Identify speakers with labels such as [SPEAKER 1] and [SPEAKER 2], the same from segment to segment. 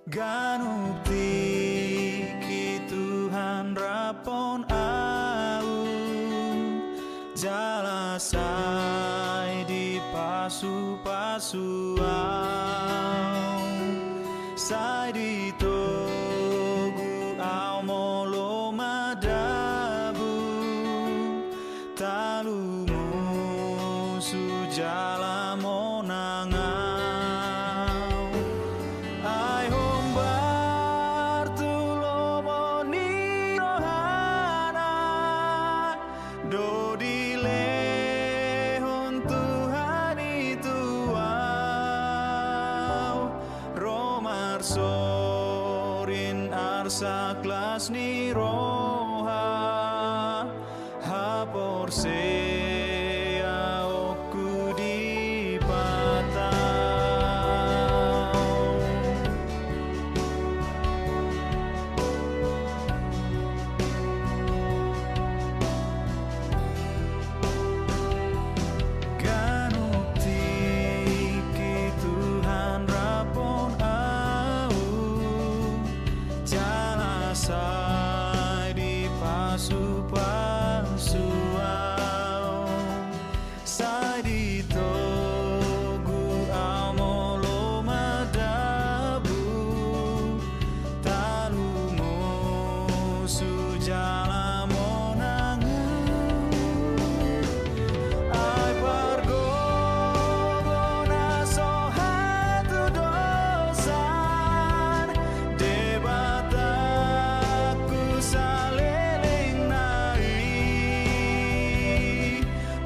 [SPEAKER 1] Ganukti ki Tuhan rapon au jalasai di pasu-pasu au sai di togu au molo madabu talumu sujala monangau ai hombar tulomo ni rohana dodile hon Tuhan itu au romar sorin arsa klas ni roha hapor sea oku di patau ganukti ki Tuhan rapon au jalasai di pasu-pasu au sai di togu au molo madabu talumu sujala monangau ai pargobona sohatu dosan debataku saleling nai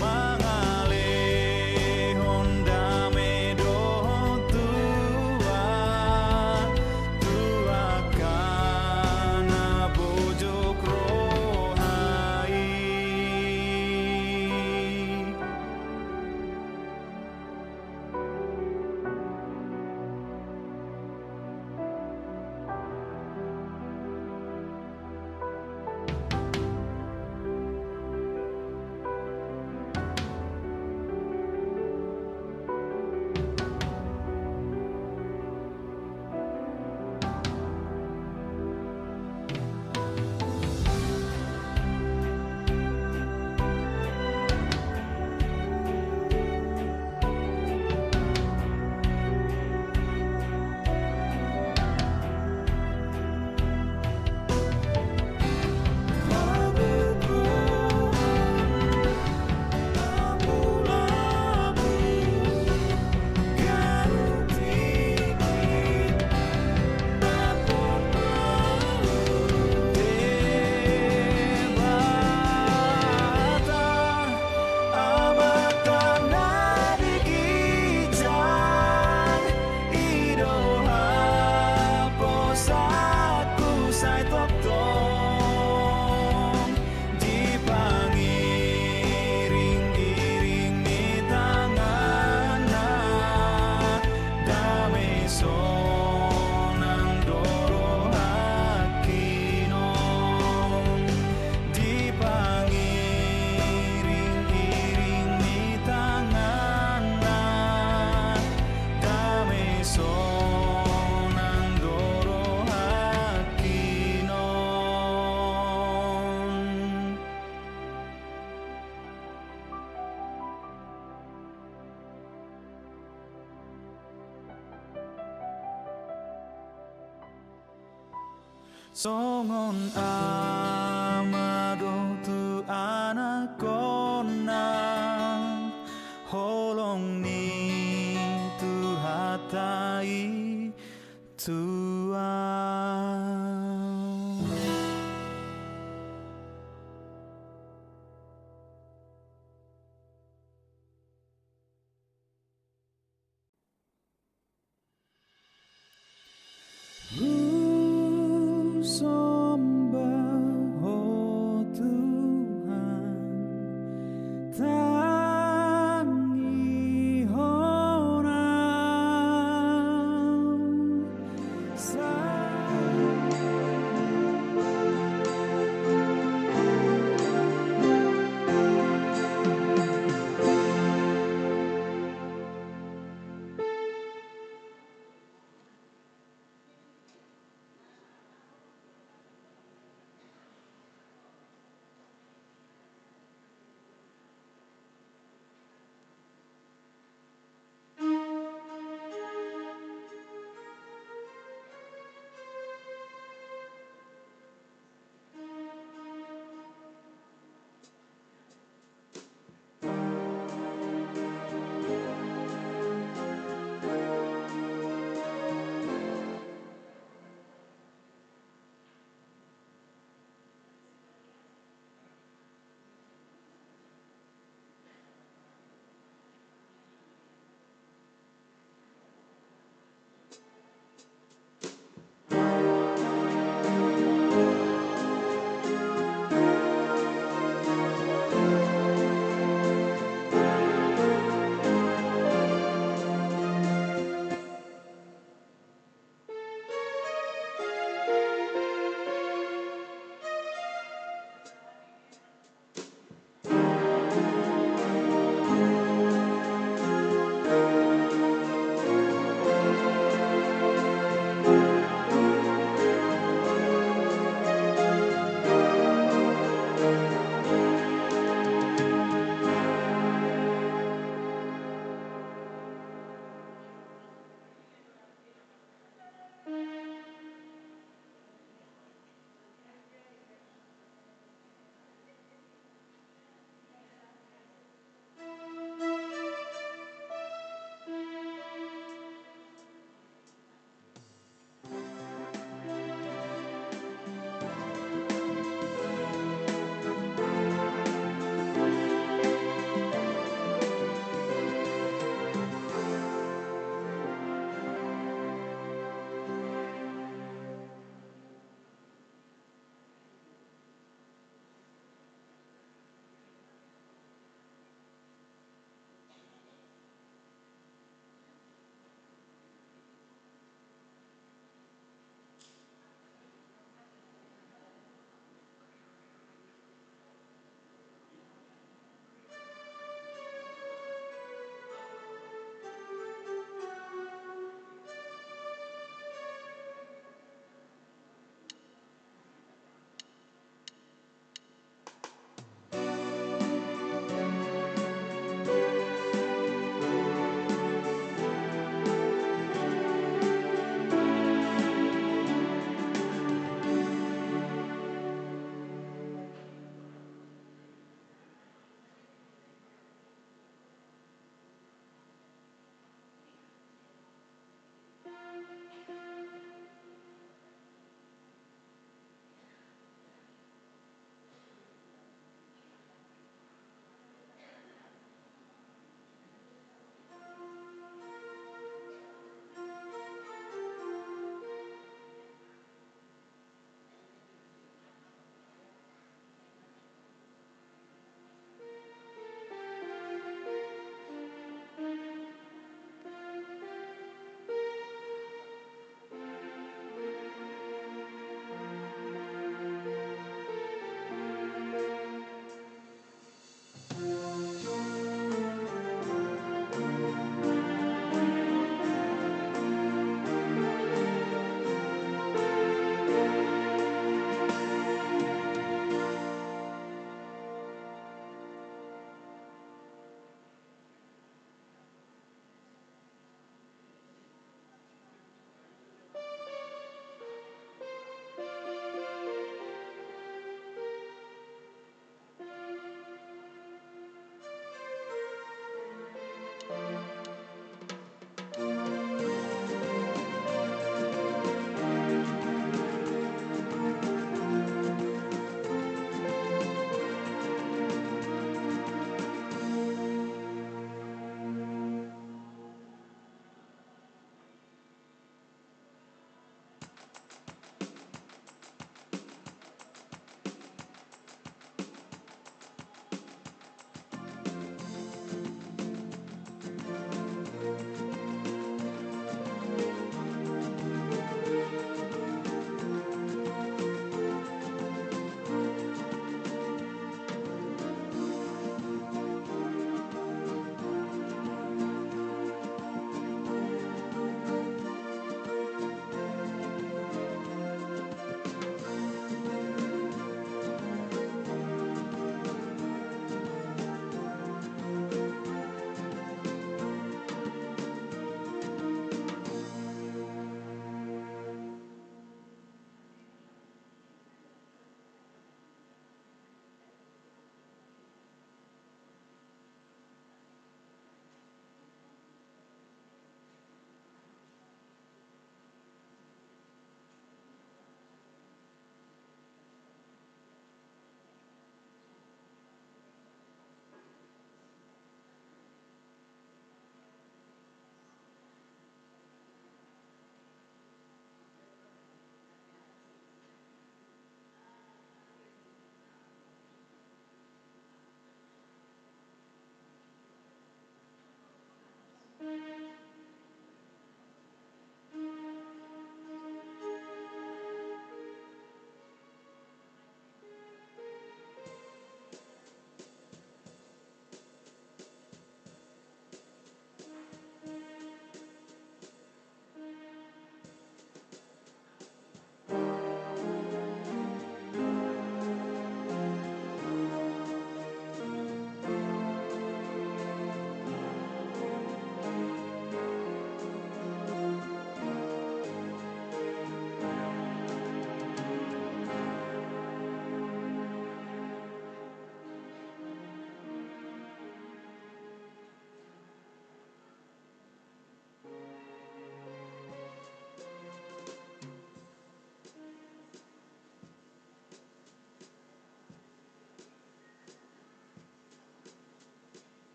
[SPEAKER 1] mangale honda medo tua kana bojok rohai songon amado tu anakona holong ni tu hatai tua sembah oh Tuhan tangi honang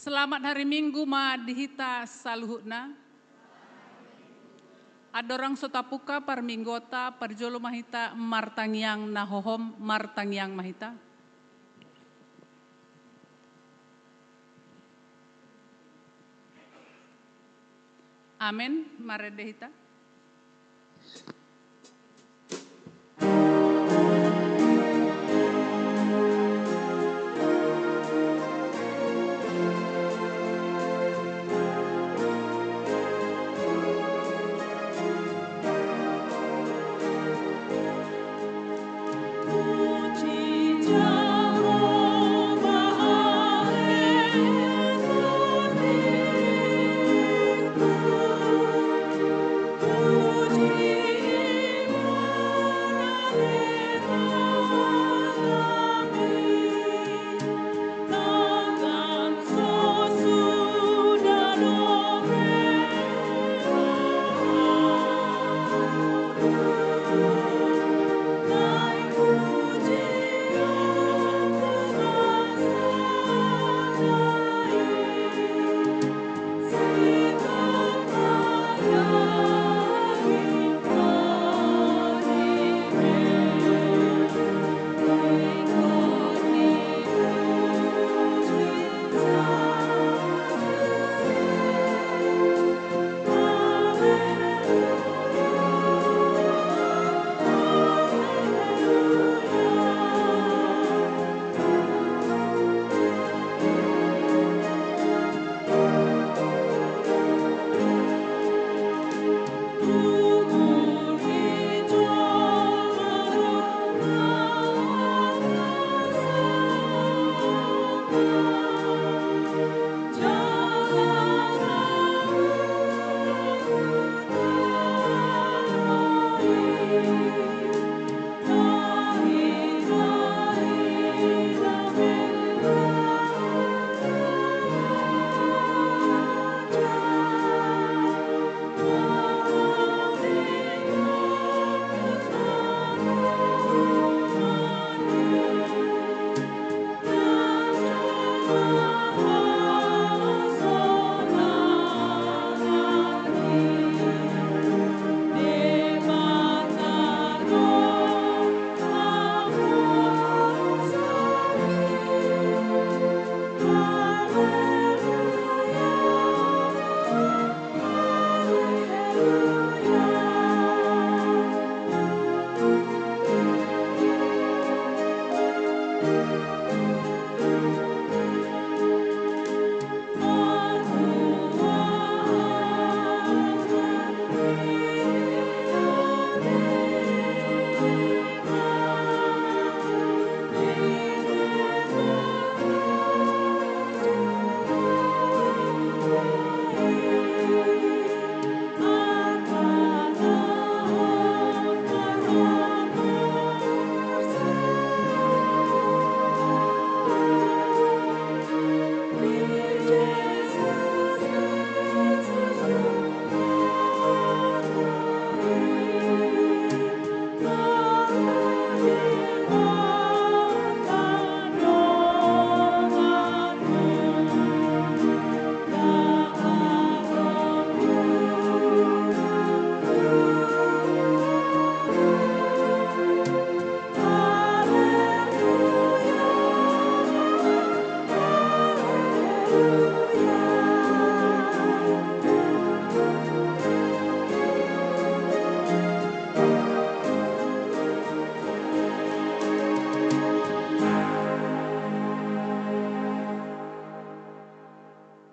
[SPEAKER 2] Selamat hari Minggu ma dihita saluhutna. Adorang sotapuka parminggota parjolo mahita martangyang nahohom martangyang mahita. Amin, mare dehita.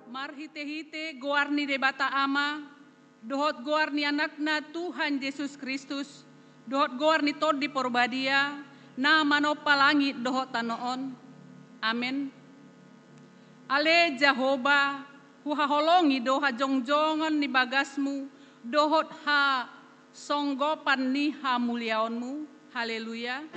[SPEAKER 2] Marhite-hite goarni de bata ama, dohot goarni anakna Tuhan Yesus Kristus, dohot goarni todi porbadia, na manopa langit dohot tanoon. Amin. Ale Jehovah, huhaholongi doha jongjongan ni bagasmu, dohot ha songgopan ni ha muliaonmu. Haleluya.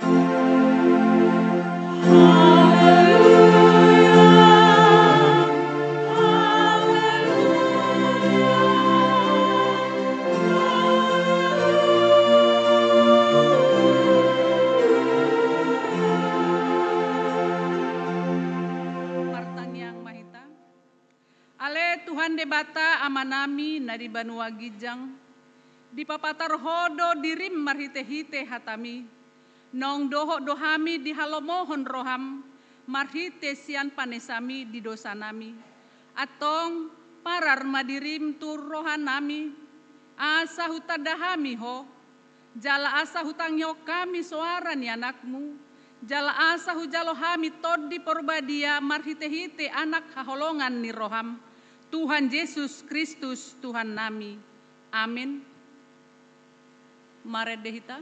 [SPEAKER 2] nami na di banua gijang, di papatar hodo dirim marhite-hite hatami, nong doho dohami di halomohon roham, marhite sian panesami di dosa nami, atong parar madirim tur rohan nami, asa hutadahami ho, jala asa hutang yo kami suara ni anakmu, jala asa hujalo hami todi porbadia marhite-hite anak haholongan ni roham, Tuhan Yesus Kristus Tuhan nami. Amin. Mare dehita.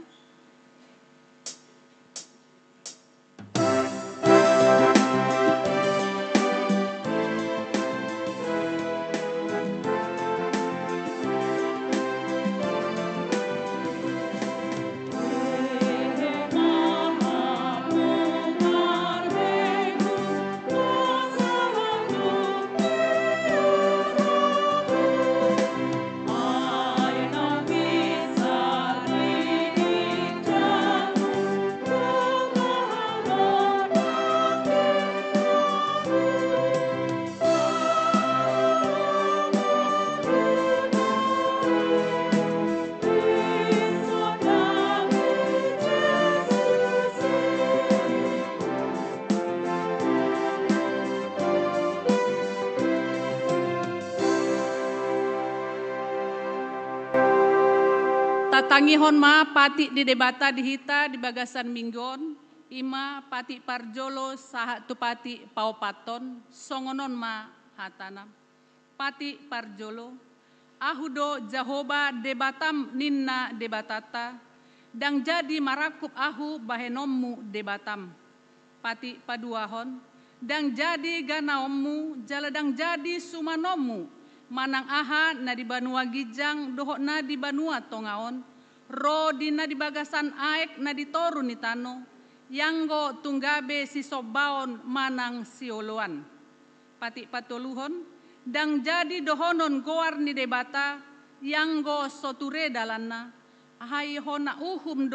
[SPEAKER 2] Tatangihon ma pati di debata dihita di bagasan minggon, ima pati parjolo sahat tu pati paupaton, songonon ma hatana. Pati parjolo, ahudo Jahoba debatam ninna debatata, dang jadi marakup ahu bahenommu debatam. Pati paduahon, dang jadi ganaommu, jaladang jadi sumanommu, manang aha na di banua gijang dohok na di banua tongaon, ro di na di bagasan aek na di toru ni tano, yanggo tunggabe si sobaon manang sioloan. Pati patoluhon, dang jadi dohonon goar ni debata, yanggo soture dalanna, ahai hona uhum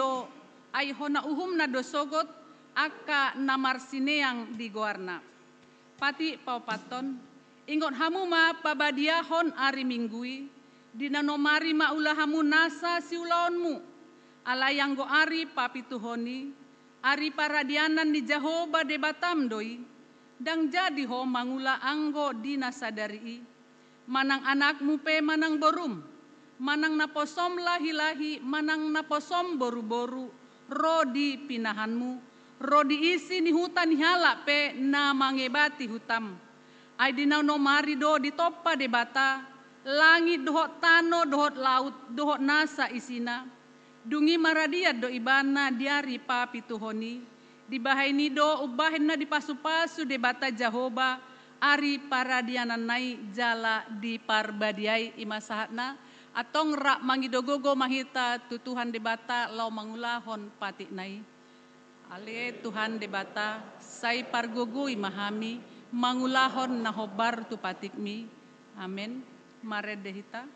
[SPEAKER 2] na dosogot, aka namar sineang di goarna. Pati paupaton, ingot hamu ma pabadiahon ari minggui, dinanomari ma ulahamu nasa siulaonmu, ala yang go ari papituhoni, ari paradianan di Jahoba debatam doi, dang jadi ho mangula anggo dinasadari, manang anakmu pe manang borum, manang naposom lahi-lahi, manang naposom boru-boru, ro di pinahanmu, ro diisi ni hutan hala pe na mangebati hutam. Ai dinau mari do di topa debata, langit dohot tano dohot laut dohot nasa isina, dungi maradia do ibana diari papituhoni, dibahaini do ubahen na di pasu-pasu debata Jahoba, ari paradianan nai jala di parbadiai imasahatna, atong rak mangidogogo mahita tutuhan debata lau mangulahon pati nai. Ale Tuhan debata, sai pargogo imahami, mangulahon na hobar tu patikmi. Amin. Mare dehita.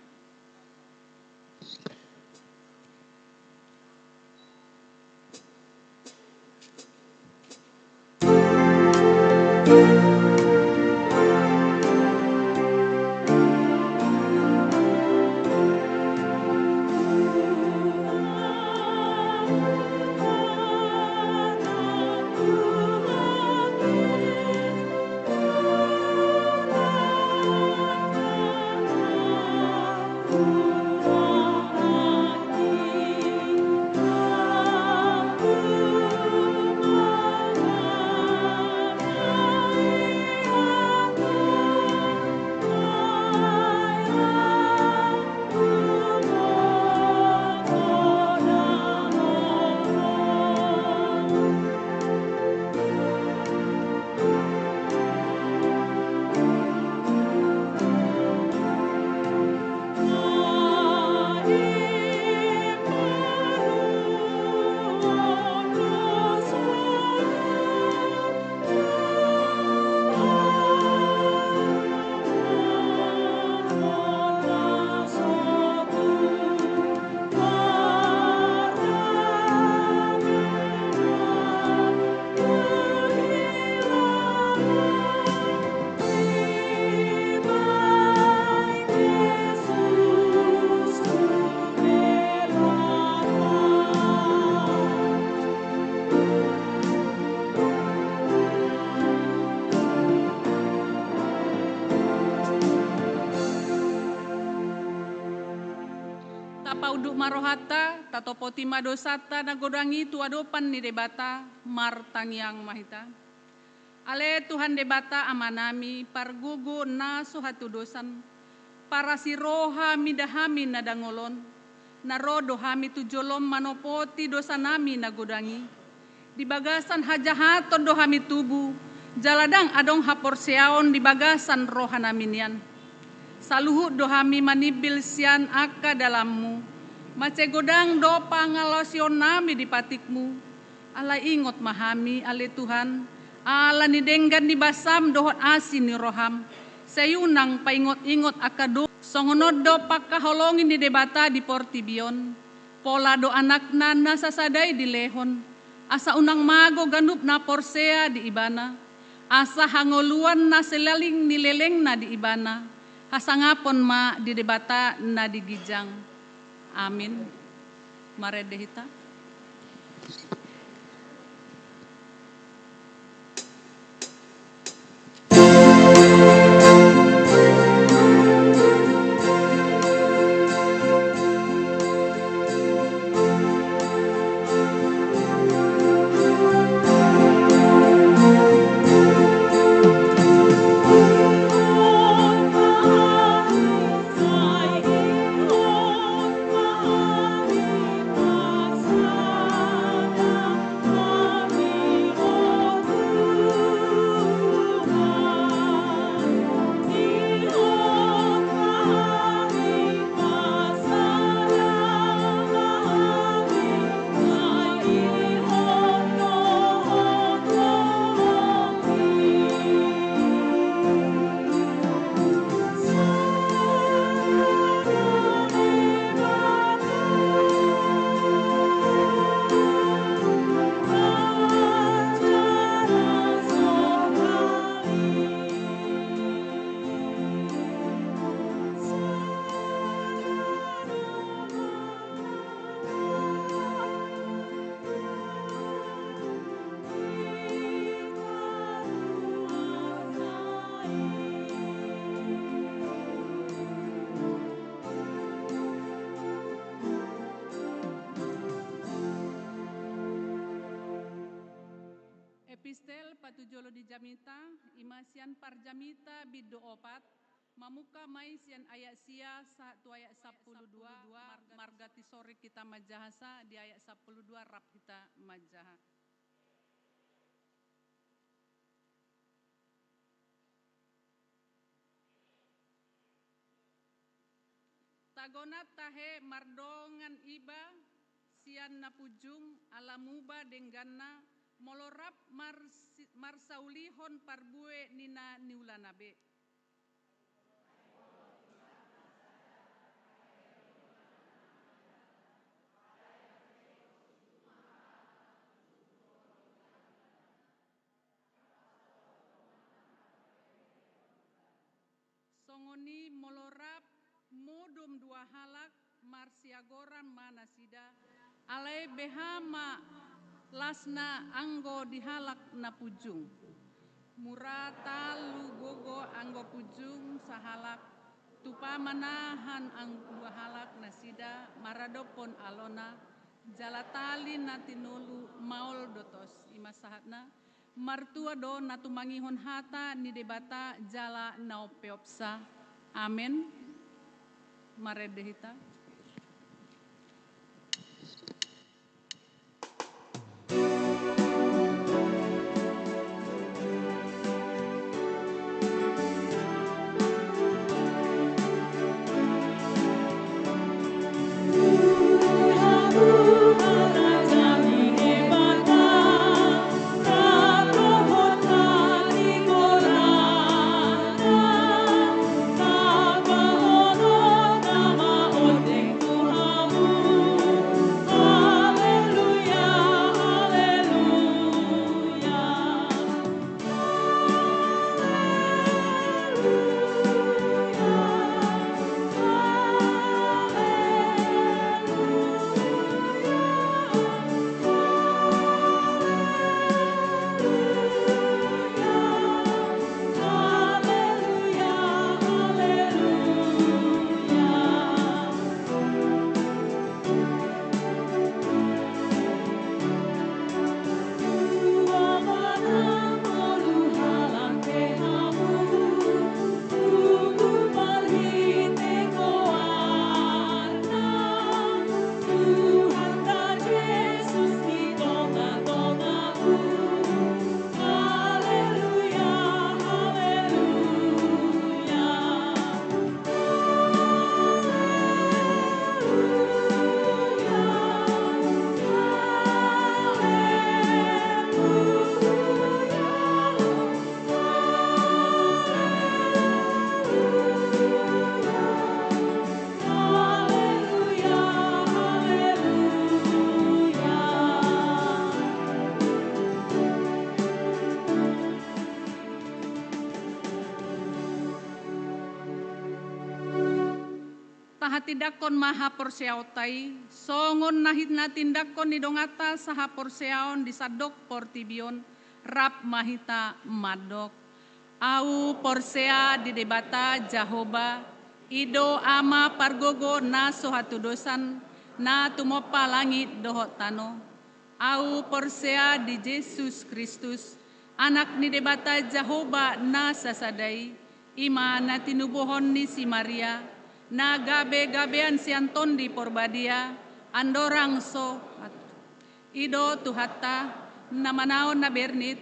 [SPEAKER 2] uduk marohata, tatopoti madosata nagodangi tuadopan ni debata, martangyang mahita. Ale Tuhan debata amanami, pargugu na suhatu dosan, para si roha midahami nadangolon, narodo hami tujolom manopoti dosa nami nagodangi. Di bagasan hajahaton dohami tubuh, jaladang adong haporseaon di bagasan rohanaminian. Saluhut dohami manibil sian aka dalammu, macegodang do pangalosion nami di patikmu. Ala ingot mahami ale Tuhan, ala ni denggan di basam dohot asin ni roham. Sayunang paingot-ingot akado, songonod do pakaholongin di debata di portibion. Pola do anakna nasasadai di lehon, asa unang mago ganup na porsea di ibana. Asa hangoluan na selaling nileleng na di ibana. Hasangapon ma di debata na di gijang. Amin. Maredehita. Epistel patujolo di jamita, imasian parjamita biddo opat, mamuka maisian ayat sia 1 ayat 12, margati sore kita majahasa di ayat 12 rap kita majaha. Tagonat tahe mardongan iba, sian napujung alamuba dengganna, molorap marsaulihon parbue nina niulanabe. Songoni molorap modum dua halak marsiagoran manasida, alai behama lasna anggo dihalak na pujung. Murata lu gogo anggo pujung sahalak. Tupa manahan anggo halak nasida maradopon alona. Jalatali natinolu maul dotos imasahatna. Martua do natumangihon hata ni debata jala naopeopsa. Amin. Maredehita.
[SPEAKER 3] Nama
[SPEAKER 2] tindakon maha porsiautai, songon nahitna tindakon ni dongata saha porsiaon di sadok portibion, rap mahita madok. Au porsea di debata Jahoba, ido ama pargogo na sohatu dosan, na tumopa langit dohot tano. Au porsea di Yesus Kristus, anak ni debata Jahoba na sasadai, ima na tinubuhon ni si Maria, na gabe-gabean si Anton di porbadia, andorang so, ido tuhata, namanaon na bernit,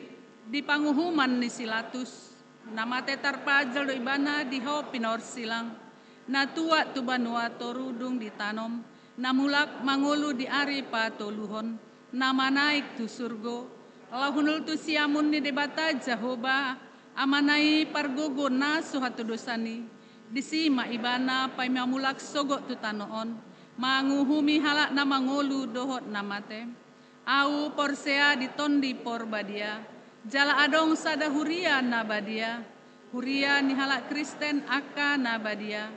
[SPEAKER 2] di panguhuman ni silatus, nama tetar pajal do ibana di ho pinor silang, na tua tu banua torudung ditanom, na mulak mangulu di ari patoluhon, nama naik tu surgo, lahunul tu siamun ni debata Jahoba, amanai pargogo na suhatu dosani, disima ibana pai mamulak sogok tu tanoon, manguhumi halak na mangolu dohot namate, au porsea ditondi porbadia, jala adong sada huria nabadia, huria ni halak Kristen aka nabadia,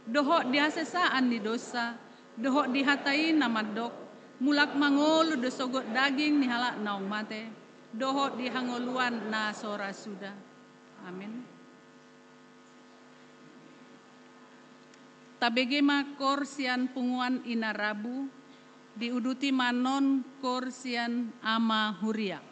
[SPEAKER 2] dohot dihasesaan ni dosa, dohot dihatai namadok, mulak mangolu dosogot daging ni halak naung mate, dohot dihangoluan na sora sudah. Amin. Tabegema korsian punguan inarabu, diuduti manon korsian ama huria.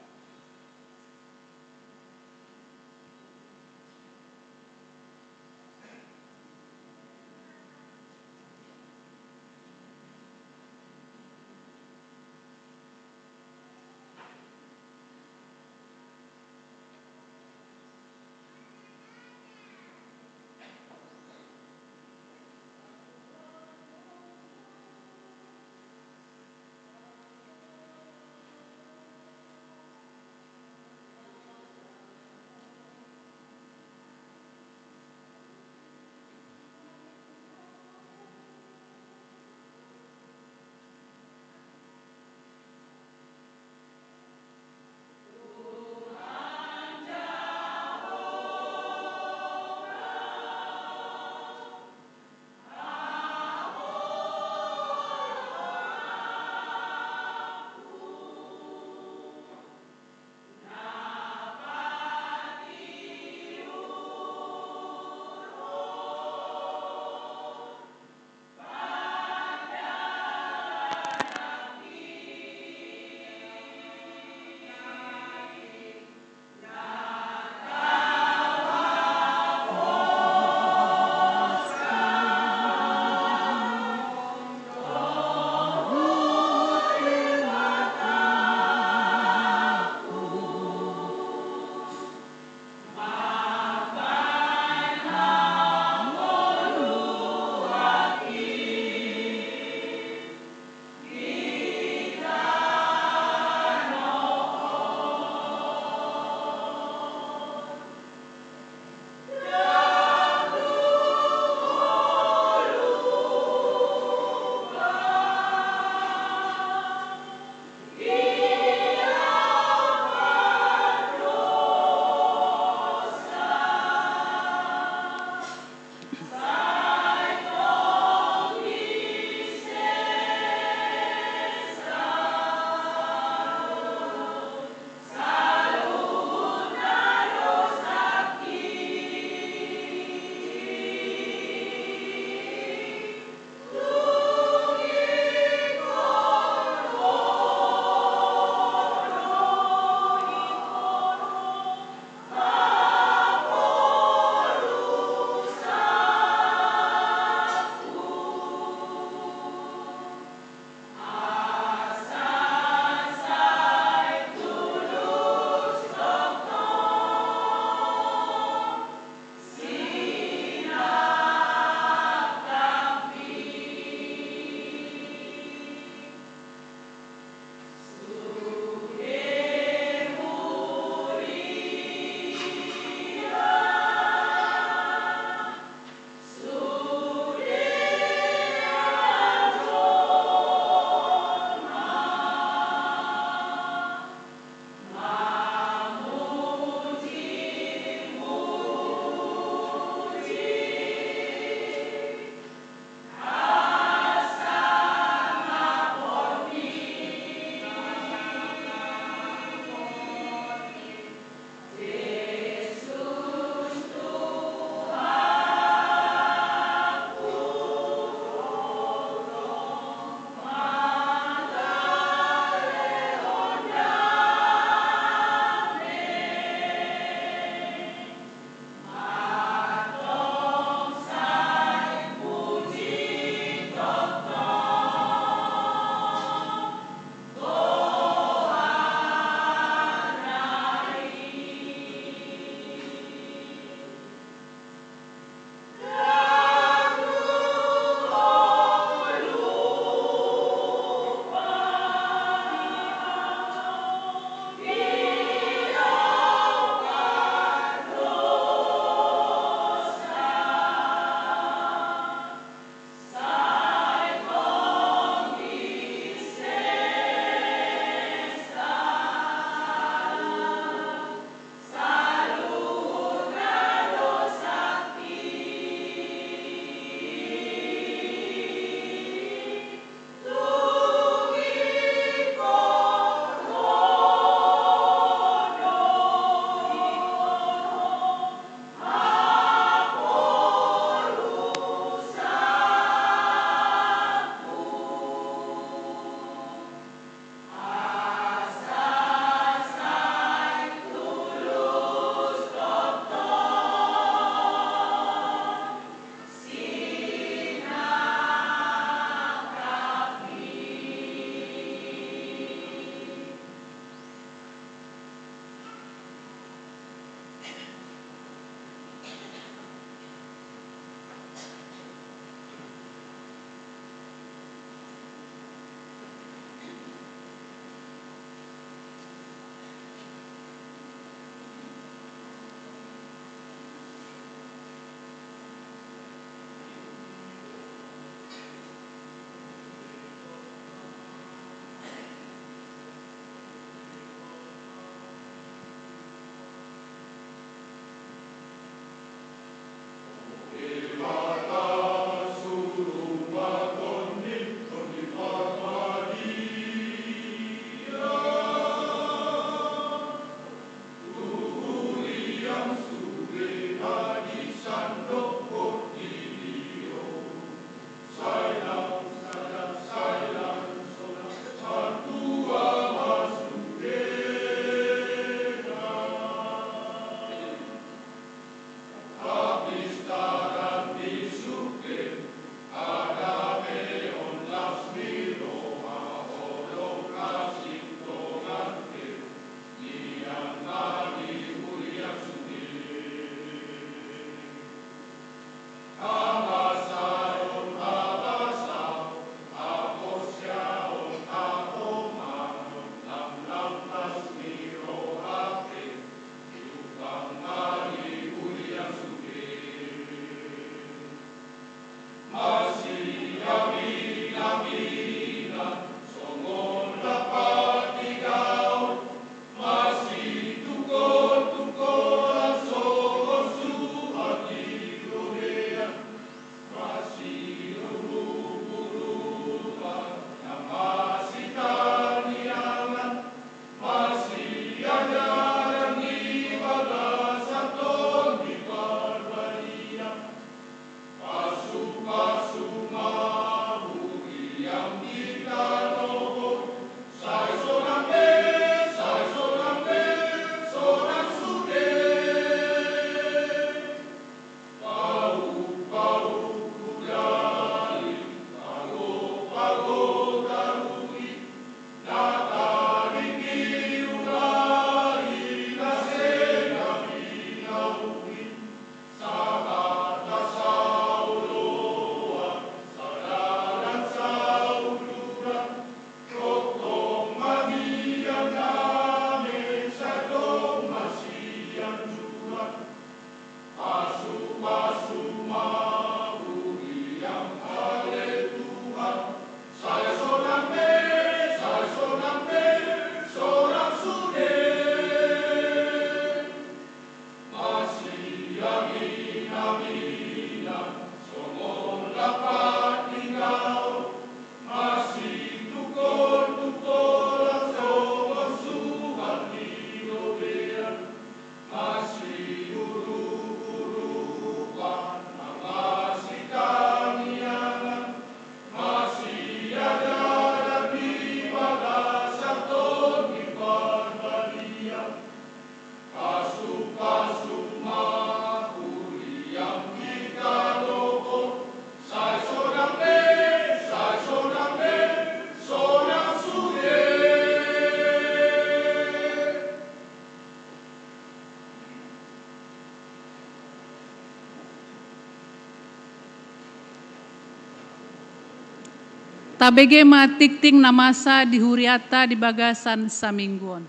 [SPEAKER 2] Tabege ma tikting namasa di huriata di bagasan samingguon.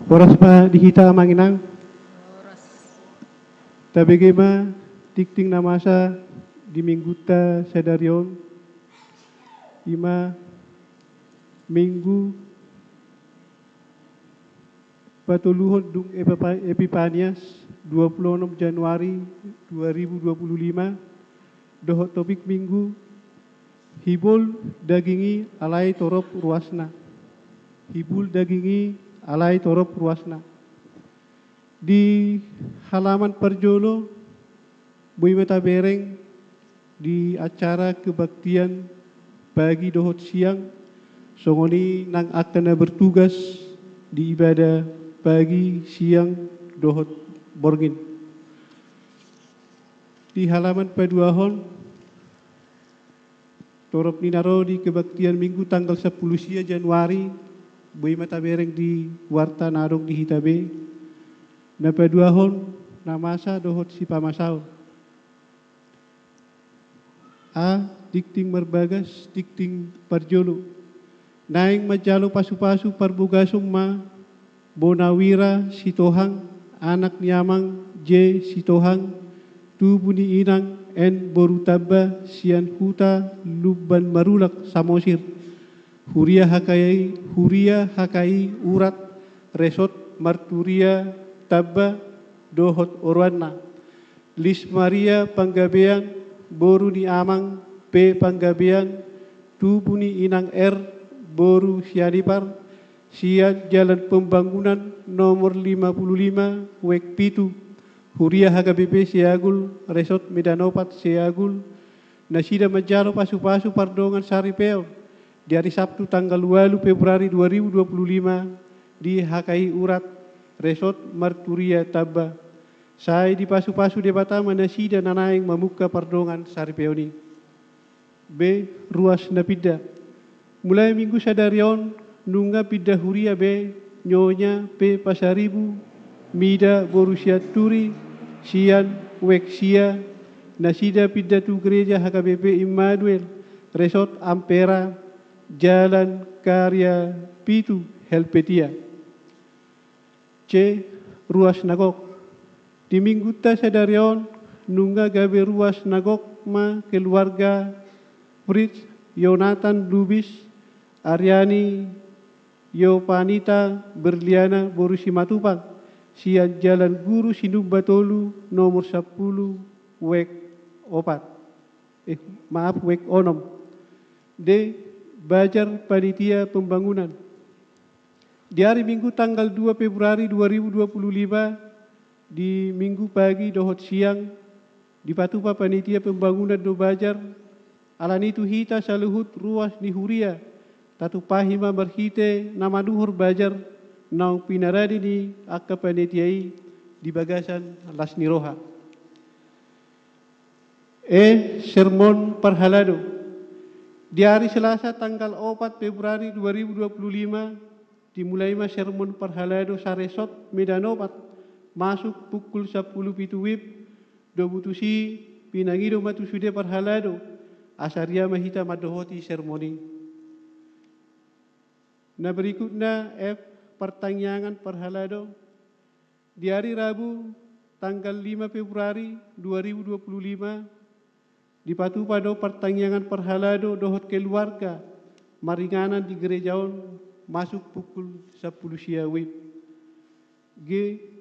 [SPEAKER 3] Oras pa dihita manginang, tabege ma tikting namasa di mingguta sadarion, ima minggu patuluhon dung Epipanias 26 Januari 2025, dohot topik minggu hibul dagingi alai torop ruasna. Hibul dagingi alai torop ruasna. Di halaman Perjolo, Bui Mata Bereng di acara kebaktian pagi dohot siang, songoni nang akan bertugas di ibadah pagi siang dohot borgin. Di halaman Paduahon, torop ninaro di kebaktian minggu tanggal 10 Januari, Bui Mata Bereng di Warta Narong di Hitabe, na Paduahon namasa dohot si pamasao. A dikting merbagas dikting Parjolo. Naing majalo pasu-pasu parbugasong ma Bonawira Sitohang, anak niamang J Sitohang, tubuh ni inang N Borutaba Sian Huta Luban Marulak Samosir. Huria Hakai Urat Resot Marturia Tabba Dohot Orwana. Lis Maria Panggabean Boru ni Amang P Panggabean, tubuh ni inang R Boru Sianipar, Sian Jalan Pembangunan nomor 55 Wek Pitu. Huria HKBP Siagul Resort Medanopat Siagul. Nasida Majalo Pasu-Pasu Pardongan Saripeo di hari Sabtu tanggal 2 Februari 2025 di HKI Urat Resort Marturia Tabba. Saya di Pasu-Pasu debata Nasida nanaing memuka pardongan Saripeoni. B. Ruas Napida. Mulai minggu sadarion nunga pida huria B. Nyonya P. Pasaribu Mida Borussia Turi Sian Weksia Nasida pida tu gereja HKBP Immanuel Resort Ampera Jalan Karya Pitu Helvetia. C. Ruas Nagok. Di minggu sadarion nunga gabe ruas Nagok ma keluarga Fritz Yonatan Lubis Aryani Yopanita Berliana Borusi Matupang Sian Jalan Guru Sinumbatolu nomor 10 Wek Opat. Wek Onom. D. Bajar Panitia Pembangunan. Di hari Minggu tanggal 2 Februari 2025 di Minggu pagi dohot siang di Patupa Panitia Pembangunan do Bajar alanitu hita saluhut ruas ni Huria tatu pahima berhite nama duhur Bajar naung pinaradi ni akka panitiai di bagasan Las Niroha. Sermon Parhalado. Di hari Selasa tanggal 4 Februari 2025 dimulai sermon Parhalado Saresot Medanopat masuk pukul 10 pitu wib dobutusi pinangido matusude Parhalado asaria mahita madohoti sermoni. Nah berikutnya pertanyaan Parhalado. Di hari Rabu tanggal 5 Februari 2025 di Patupado pertanyaan Parhalado dohot keluarga maringanan di gerejaon masuk pukul 10 siawib. G.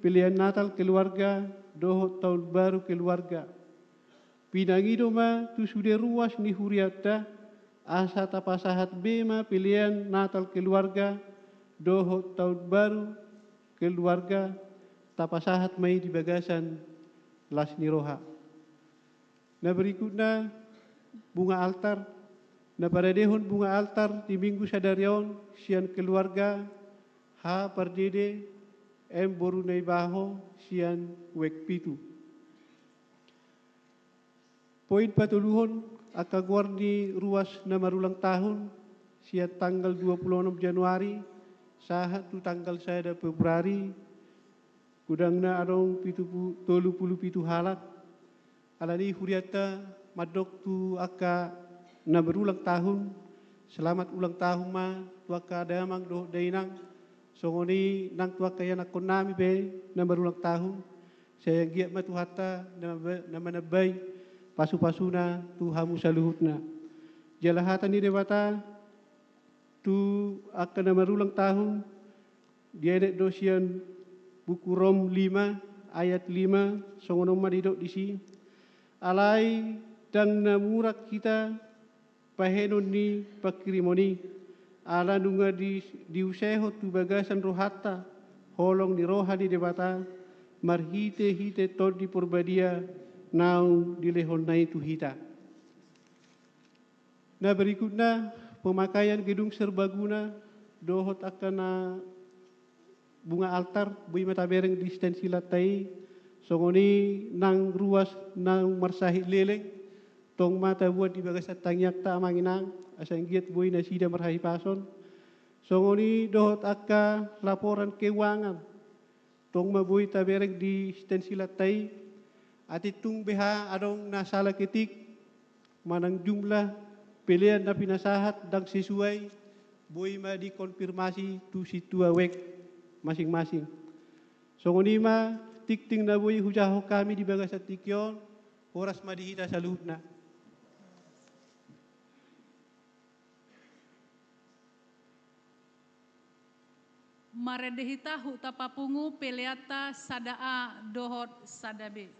[SPEAKER 3] Pilihan Natal keluarga dohot tahun baru keluarga. Pinangido ma tu sude ruas ni huriata asa tapasahat B ma pilihan Natal keluarga dohot tahun baru keluarga tapasahat mai di bagasan Las Niroha. Nah berikutnya bunga altar. Nah pada dehon bunga altar di minggu sadarion sian keluarga H. Pardede M. Borunai Baho sian Wek Pitu. Poin patuluhon akaguar ni ruas na marulang tahun sia tanggal 26 Januari sahat tu tanggal saya Februari kudangna adong tolu puluh pitu halak alani huriata madok tu aka na berulang tahun selamat ulang tahun ma tu aka damang do dainang songoni nang tu aka yana konami be na berulang tahun saya giat ma tu hata nama nabai pasu-pasuna tu hamu saluhutna jalahatan ni dewata tu akan nama ulang tahun dia ada dosian buku Rom 5 ayat 5 songono madidok disi alai dan namurak kita pahenon ni pakirimoni ala nunga di useho tu bagasan rohata holong ni rohani debata marhite hite tod di porbadia nau dilehon na itu hita. Nah berikutnya pemakaian gedung serbaguna dohot akan bunga altar bui mata bereng di stensila tai songoni nang ruas nang marsahi leleng tong mata buat di bagas tangyak ta amanginang asang giat bui nasida marhahi pason songoni dohot akka laporan keuangan tong mabui ta bereng di stensila tai atitung BH adong nasala ketik manang jumlah pilihan na pinasahat dan sesuai boy ma dikonfirmasi tu situ awek masing-masing. So ngunima tikting na boy hujaho kami di bagas at tikyon oras madihita sa luhut na.
[SPEAKER 2] Maredehita hu tapapungu peleata sadaa dohot sadabe.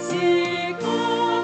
[SPEAKER 4] Si kau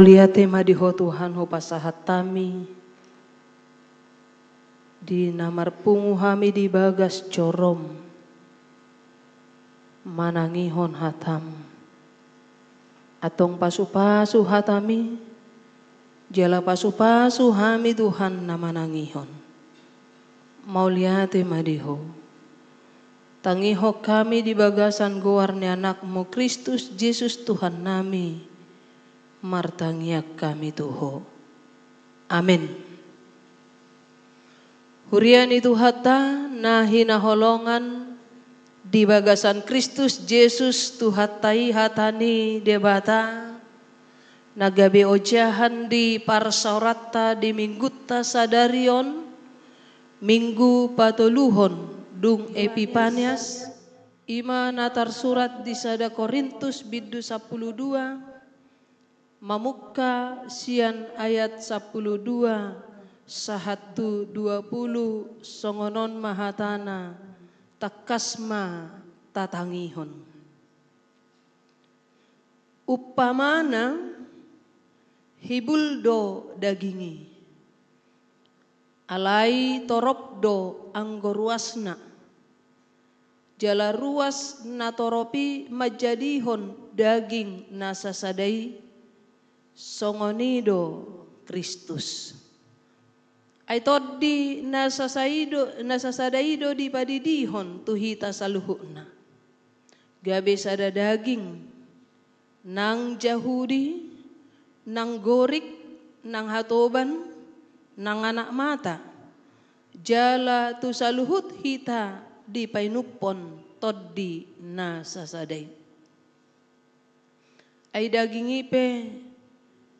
[SPEAKER 4] Mulia tema diho Tuhan ho pasahat tami. Di namar pungu hami di bagas corom. Manangihon hatam. Atong pasu-pasu hatami. Jala pasu-pasu hami Tuhan na manangihon. Mulia tema diho. Tangiho kami di bagasan goar ni anakmu Kristus Yesus Tuhan nami. Martangiak kami tuho. Amin. Hurian itu hata nahi naholongan di bagasan Kristus Yesus tuhatai hatani debata nagabe ojahan di parsaurata di minggutta sadarion minggu patoluhon dung Epipanias ima natar surat di sada Korintus bidu 12 Mamukka sian ayat 12 sahatu 20 songonon mahatana takasma tatangihon. Upamana hibuldo dagingi alai toropdo anggoruasna jala ruas natoropi majadihon daging nasasadai songonido Kristus. Aitodi nasasadaido di padidihon tuhita saluhuna. Gabe sada daging nang Yahudi, nang gorik, nang hatoban, nang anak mata. Jala tu saluhut hita di painupon todi nasasadai. Ai daging ipe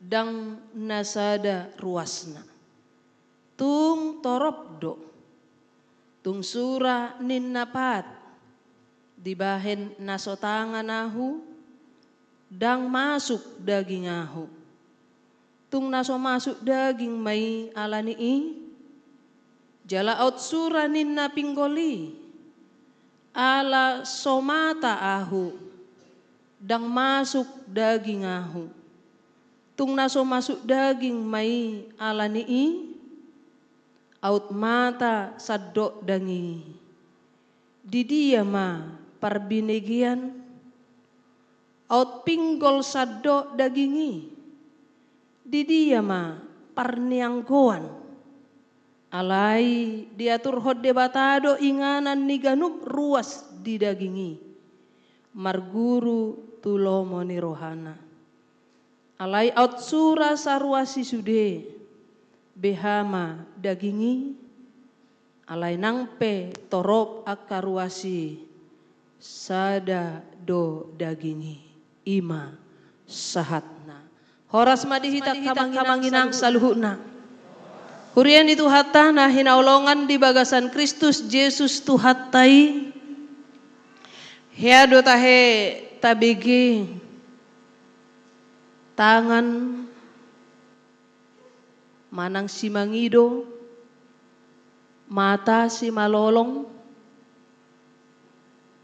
[SPEAKER 4] dang nasada ruasna tung toropdo tung sura ninnapat dibahen nasotangan ahu dang masuk daging ahu tung naso masuk daging mai alani jala out sura ninna pinggoli ala somata ahu dang masuk daging ahu tung naso masuk daging mai alani out mata sadok dangi di dia ma parbinegian out pinggol sadok dagingi di dia ma parnianggoan alai diatur hodde batado inganan ni ganup ruas di dagingi marguru tulomo ni rohana alai out sura sarwasi sude behama dagingi alai nangpe torop akaruasi sada do dagingi ima sahatna horas madihita kamanginang saluhuna hurian itu hatta nah hinaulongan di bagasan Kristus Yesus tuhatai heado tahe tabigi tangan manang si mangido mata si malolong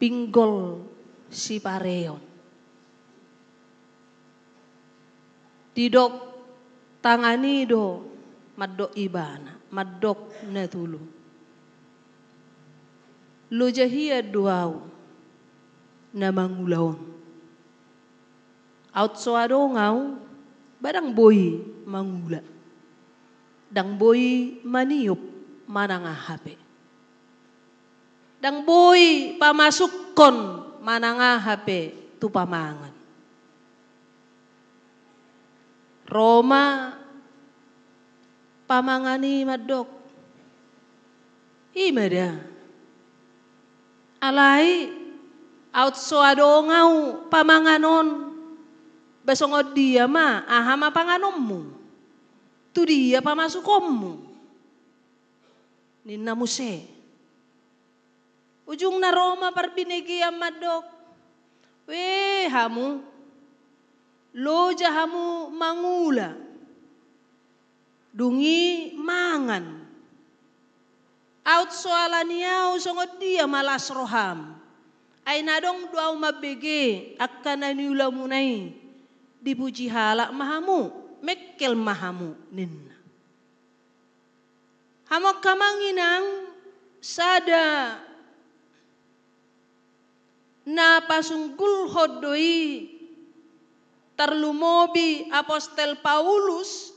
[SPEAKER 4] pinggol si pareon didok tanganido madok ibana madok natulu lo jahia duau na mangulaon out soado ngau badang boy mangula dang boy maniup mananga hape dang boy pamasuk kon mananga hape tu pamangan Roma pamangani madok imada alai out soado ngau pamanganon basongod dia ma ahama panganommu tu dia pamasukommu ninna muse ujung na Roma parbinegi amadok we hamu loja hamu mangula dungi mangan out soalaniau songod dia malas roham ay nadong duau mabege akkanani ulamunai dipuji halak mahamu mekkel mahamu ninna. Hamok kamanginang sada na pasunggul hodoi terlumobi Apostel Paulus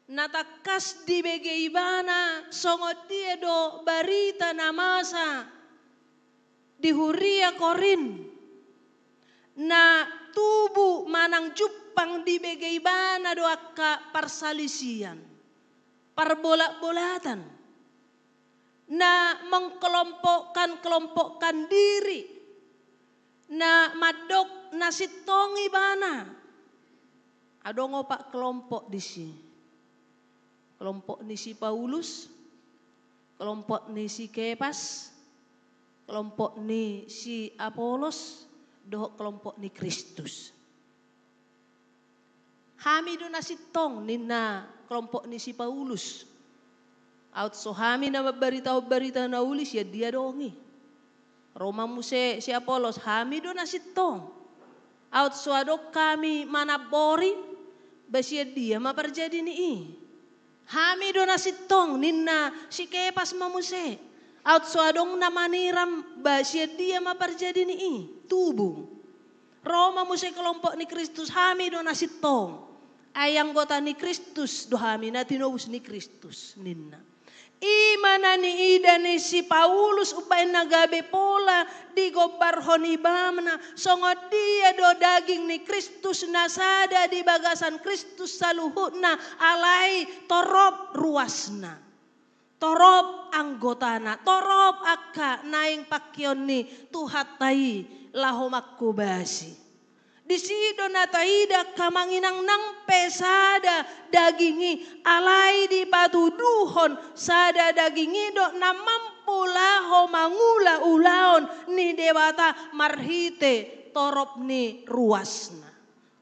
[SPEAKER 4] natakas di begeibana songot dia do barita namasa di Huria Korin na tubuh manang jupang di begeibana do akka persalisian perbolak-bolatan na mengkelompokkan diri na madok na sitongi bana adongo pak kelompok di sini kelompok ni si Paulus kelompok ni si Kepas kelompok ni si Apolos doh kelompok ni Kristus hami do na sitong nina kelompok ni si Paulus. Out so hami na berita na ulis ya dia dongi. Roma muse si Apolos hami do na sitong. Out so adok kami manabori basia dia maperjadi ni. Hami do na sitong ninna si Kepas mamuse. Out so adong na maniram basia dia maperjadi ni. Tubuh. Roma muse kelompok ni Kristus hami do na sitong. Ayang gota ni Kristus dohami na tinobus ni Kristus ninna. Imana ni ida ni si Paulus upay nagabe pola di gobar honibamna songot dia do daging ni Kristus nasada di bagasan Kristus saluhutna alai torop ruasna. Torop anggotana, torop akka naing pakyon ni tuhatai lahomakku basi. Di sido na taida kamanginang nang pesada dagingi alai di patuduhon sada dagingi do na mampulaho mangula ulaon ni dewata marhite torop ni ruasna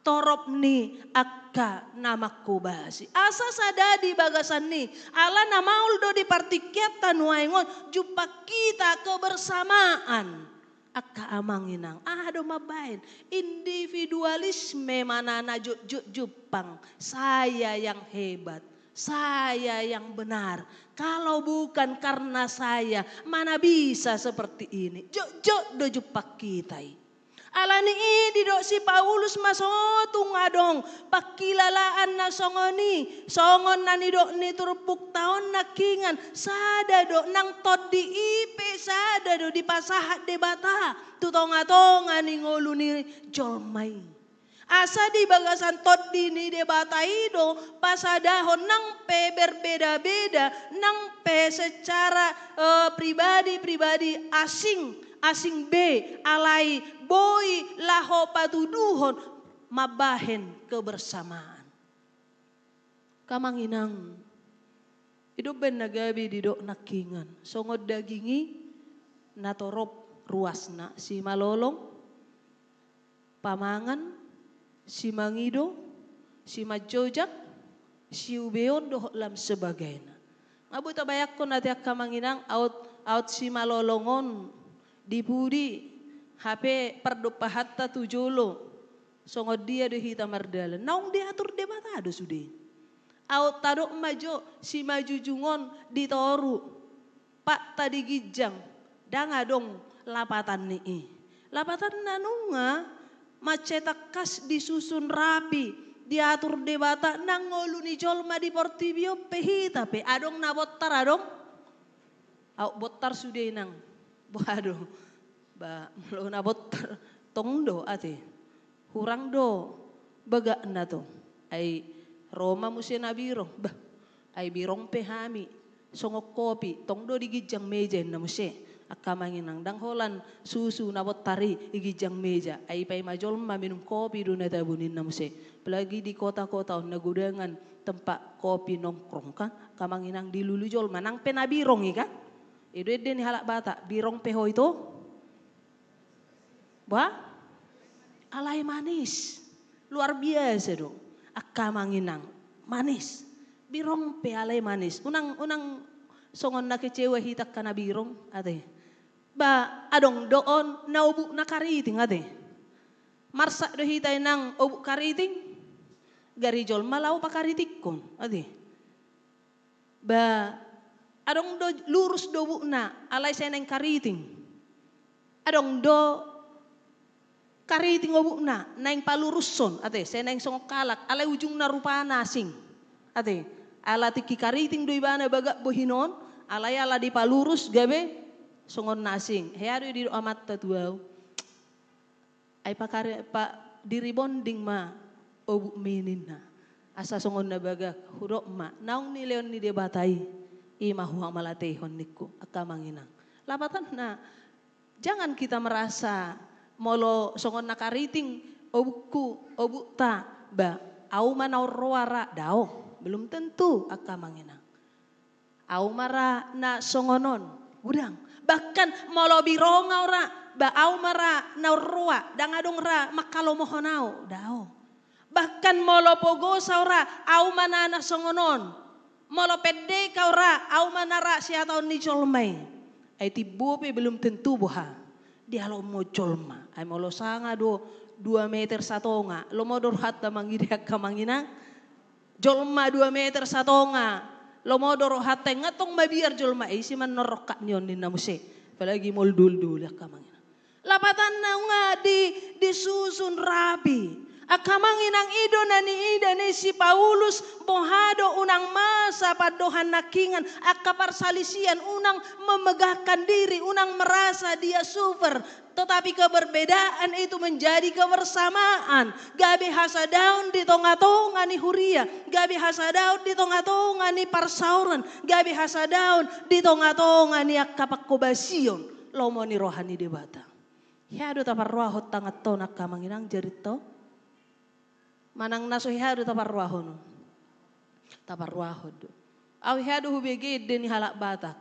[SPEAKER 4] torop ni akka namakku basi asa sada di bagasan ni ala na maul do di partikyatan waingon jumpa kita kebersamaan akka amanginang ado mabain individualisme manana jupang saya yang hebat saya yang benar kalau bukan karena saya mana bisa seperti ini do jupak kita alani di do si Paulus masotung adong pakilalaan na songoni songon na ni do ni turpuk taon nakingan sada do nang tod di ipe sada do di pasahat debata tutonga-tonga ni ngolu ni jolmai asa di bagasan tod di ni debata ido pasadahon nang pe berbeda-beda nang pe secara pribadi asing B alai boy laho patuduhon mabahen kebersamaan. Kamanginang hidup ben nagabi didok nakingan songod dagingi natorop ruasna si malolong pamangan si mangido si majojak si ubeon doh lam sebagainya. Ngabu tabayak ko nati kamanginang out si malolongon dipudi HP perdopahatta tujolo songod dia do hita mardalan naung diatur debatado sude out tado majo si majujungon ditoru pak tadi gijang danga dong lapatan ni lapatan nanunga macetak kas disusun rapi diatur debata nang ngolu ni jolma di portibio pehita pe adong na botar adong au botar sude nang waduh, ba lo na botar tongdo ate, hurang do baga na to, ay Roma musi na birong, ba ay birong pehami, songok kopi, tongdo di gijang meja na musi, akamanginang dangholan susu na botari di gijang meja, ay pay majol minum kopi do na tabunin na musi, pelagi di kota-kota nagudangan tempat kopi nongkrong kan, kamanginang dilulujol manang penabirong ika. Itu den halak bata birong peho itu ba alai manis luar biasa dong akamanginang manis birong pe alai manis unang songon na kecewa hitak kana birong ate ba adong doon naubu nakariting ate marsa do hitay nang obuk kariting. Gari jolma lau pakaritikon. Adi. Ba adong do lurus do bukna alay seneng kariting. Adong do kariting obukna naing paluruson ate seneng songok kalak alay ujung na rupa nasing. Ate ala tiki kariting do ibana bagak bohinon alay ala di palurus gabe songon nasing. Heado di amat tatuau. Ay diri bonding ma obuk minina. Asa songon na bagak hurok ma naong ni leon ni debatai ima huang malatehon niku akamanginang. Lapatan na jangan kita merasa molo songon nakariting obukku obukta ba au manau roara dao belum tentu akamanginang. Au mara na songonon udang bahkan molo bironga ora ba au mara na roa dangadong ra makalo mohonau dao. Bahkan molo pogosa ora au manana songonon. Molo pede ka ora au manara siya taon ni jolmai. Ay tibope belum tentu boha. Dia lo mo jolma. Ay molo sanga 2 meter satonga. Lo mo dorhat da mangidak ka mangina. Jolma 2 meter satonga. Lo mo dorhat ngatong mabiar jolma. Ay si man norokat nyon ni namuse. Palagi mol dul-dul ka mangina. Lapatan na nga di susun rabi. Akamanginang ido na ni ida ni si Paulus bohado unang masa padohan nakingan akaparsalisian unang memegahkan diri unang merasa dia super tetapi keberbedaan itu menjadi kebersamaan. Gabi hasa daun di tonga-tonga ni huria, gabi hasa daun di tonga-tonga ni parsauran, gabi hasa daun di tonga-tonga ni akapakobasion lomo ni rohani debata. Hiado taparruahot tangat to nakamanginang jarito. Manang naso hihado taparruahon. Taparruahon do. Aw hihado hubege deni halak batak.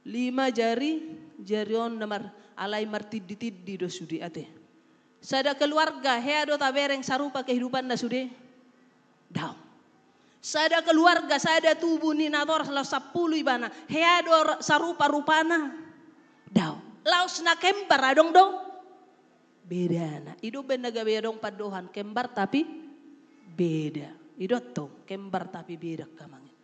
[SPEAKER 4] 5 jarion namar alay martiddi-tiddi do sudi ate. Sada keluarga hihado tabereng sarupa kehidupan na sudi. Daw. Sada keluarga sada tubuh ni nator salah 10 ibana hihado sarupa rupana. Daw. Laos na kembar adong dong. Beda na. Ido ben naga bedong padohan kembar tapi beda. Ido to kembar tapi beda kamangin.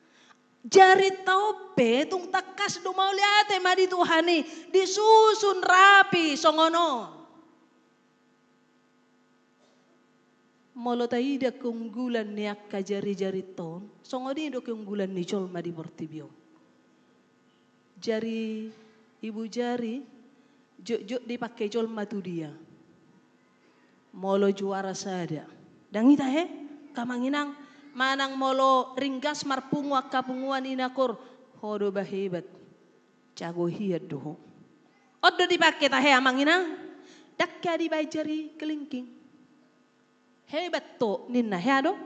[SPEAKER 4] Jari taupe tung takas do mauliate madi Tuhani disusun rapi songono. Molo taida keunggulan ni akka jari-jari ton songoni do keunggulan ni jol madi bortibio. Jari ibu jari jok dipakai jol matu dia. Molo juara sada. Dan kita kamanginang manang molo ringgas marpungu akapunguan inakor hodo bahebat. Cago hiat doho. Odo dipakai tahe amanginang. Dakka dibajari kelingking. Hebat to ninna heado.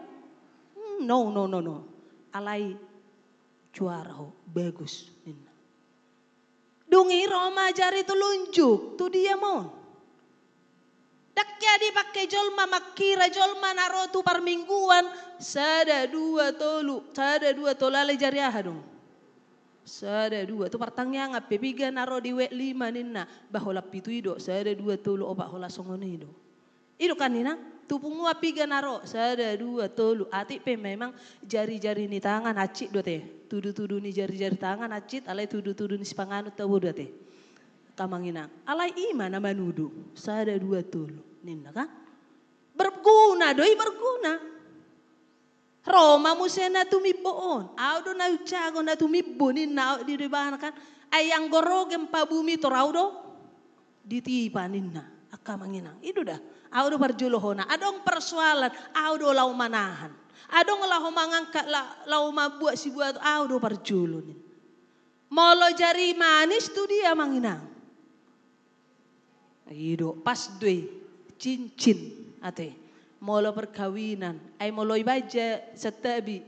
[SPEAKER 4] No. Alai juara ho bagus ninna. Dungi Roma jari tulunjuk tu dia mon. Dakya dipakai jolma makira jolma narotu parmingguan sada 2 tolu ale jari ahadong. Sada 2 tu partangnya ngape piga naro di wek 5 ninna bahola pitu ido sada 2 tolu oba hola songone ido. Ido kan nina tupungua piga naro sada 2 tolu ati pe memang jari-jari ni tangan acik do teh. Tudu-tudu ni jari-jari tangan acit alai tudu-tudu ni sipanganut tabu do teh. Kamangina alai ima nama nudu sada 2 tulu ninna kan berguna doi berguna Roma musena tumiboon audo na ucago na tumibbo ninna di deban kan ayang gorogem pa bumi to raudo ditipa ninna akamangina itu dah audo parjulohona adong persoalan audo lau manahan adong lau mangangkat lau mabuat si buat audo parjulunin molo jari manis tu dia manginang. Ido pas doi cincin ate molo perkawinan ay molo ibaja setabi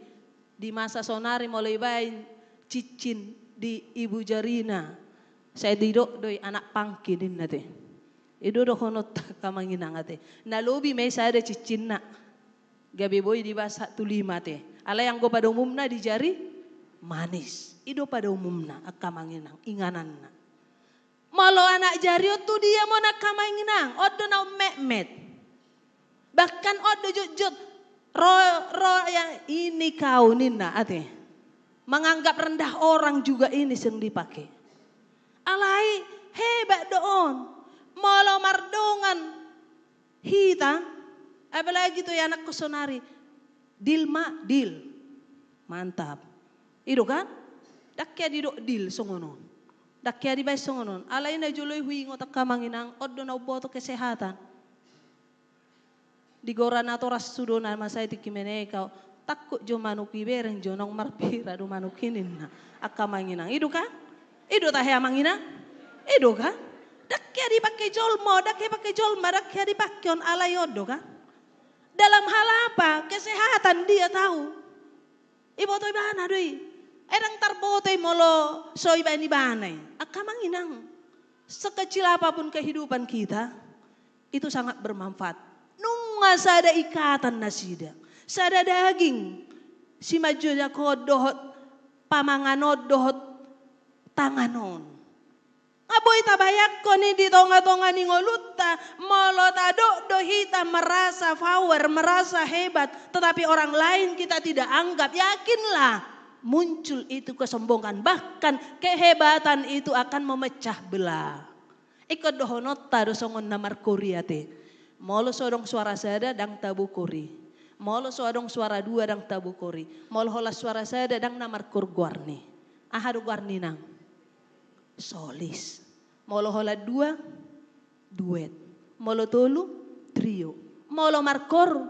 [SPEAKER 4] di masa sonari molo ibain cincin di ibu jarina saya didok doi anak pangki din ate ido do honot kamanginang ate na lobi may sada cincin na gabi boy di basa tulima ate ala yang go pada umumna di jari manis ido pada umumna akamanginang inganan na. Malo anak jariot tu dia mau nak kamanginang, odo na memet. Bahkan odo jujut ro yang ini kau nina ate. Menganggap rendah orang juga ini yang dipakai. Alai hebat doon. Molo mardongan hita. Apalagi tuh ya anak kusonari. Dilma dil. Mantap. Itu kan? Dakya di dil songonon. Dakya di bay songonon. Alai na juloy hui ngotak kamanginang odo na uboto kesehatan. Di gora na to rasudo na masay tikimene kau. Takut jo manuki bereng jo nong marpira do manukinin na akamanginang. Idu kan? Idu tahe amanginang? Idu kan? Dakya dipakai jolmo, dakya pakai jolma, dakya dipakai on alayodo kan? Dalam hal apa? Kesehatan dia tahu. Ibu toy bana doi. Erang tarbotoy molo soy bani banay. Akamanginang. Sekecil apapun kehidupan kita, itu sangat bermanfaat. Nunga sada ikatan nasida. Sada daging si majunya kodohot pamanganod dohot tanganon. Aboy tabayak ko ni di tonga-tonga ni ngolutta molo tado dohita merasa power, merasa hebat, tetapi orang lain kita tidak anggap. Yakinlah muncul itu kesombongan, bahkan kehebatan itu akan memecah belah. Ikut dohonot tado songon namar kuriate. Molo sodong suara sada dang tabu kuri. Molo soadong suara dua dang tabu kori. Molo hola suara saya dadang namar kur guarni. Ahadu guarni nang. Solis. Molo hola dua. Duet. Molo tolu. Trio. Molo markor.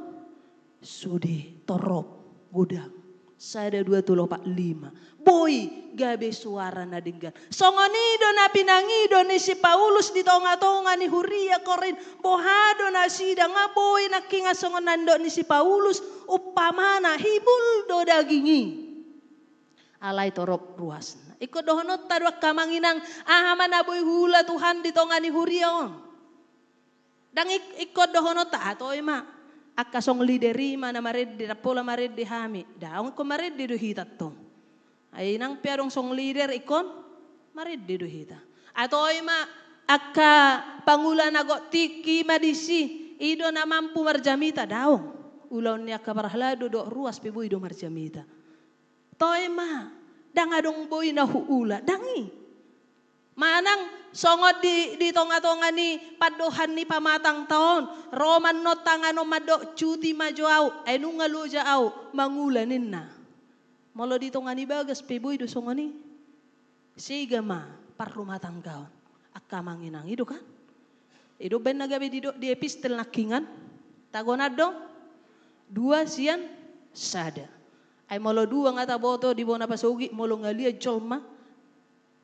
[SPEAKER 4] Sudi. Torop. Gudang. Sada dua tulo pak lima. Boy. Gabe suara nadinggan. Songonido na pinangido ni si Paulus di tonga-tonga ni Huria Korin. Bohado na sida nga boy na kinga songonando ni si Paulus. Upamana hibul do dagingi. Alay torop ruas. Iko dohonot tadwa kamanginang ahaman aboy hula Tuhan di tonga ni Huria on. Dang ikot dohonot ta ato ima. Akasong lideri mana marid di rapola marid di hami. Daong ko marid di duhitat tong. Ay nang piarong song leader ikon marid di duhita. Ato ima akka pangulan ago tiki madisi ido na mampu marjamita daong. Ulaw niya kabarhlado do ruas pibuy do marjamita. Toy ma dang adong boy na huula dangi. Manang songod di tonga-tonga ni padohan ni pamatang taon. Roman no tangano mado cuti majoaw ay nung ngaluja aw mangulanin na. Molo dito nga ni bagas piboy do songoni. Siga ma par rumah tanggaon. Akamanginang ido kan? Ido ben nagabi di epistel nakingan. Tagonado. Dua sian sada. Ay molo dua nga taboto di bona pasugi molo ngalia jolma.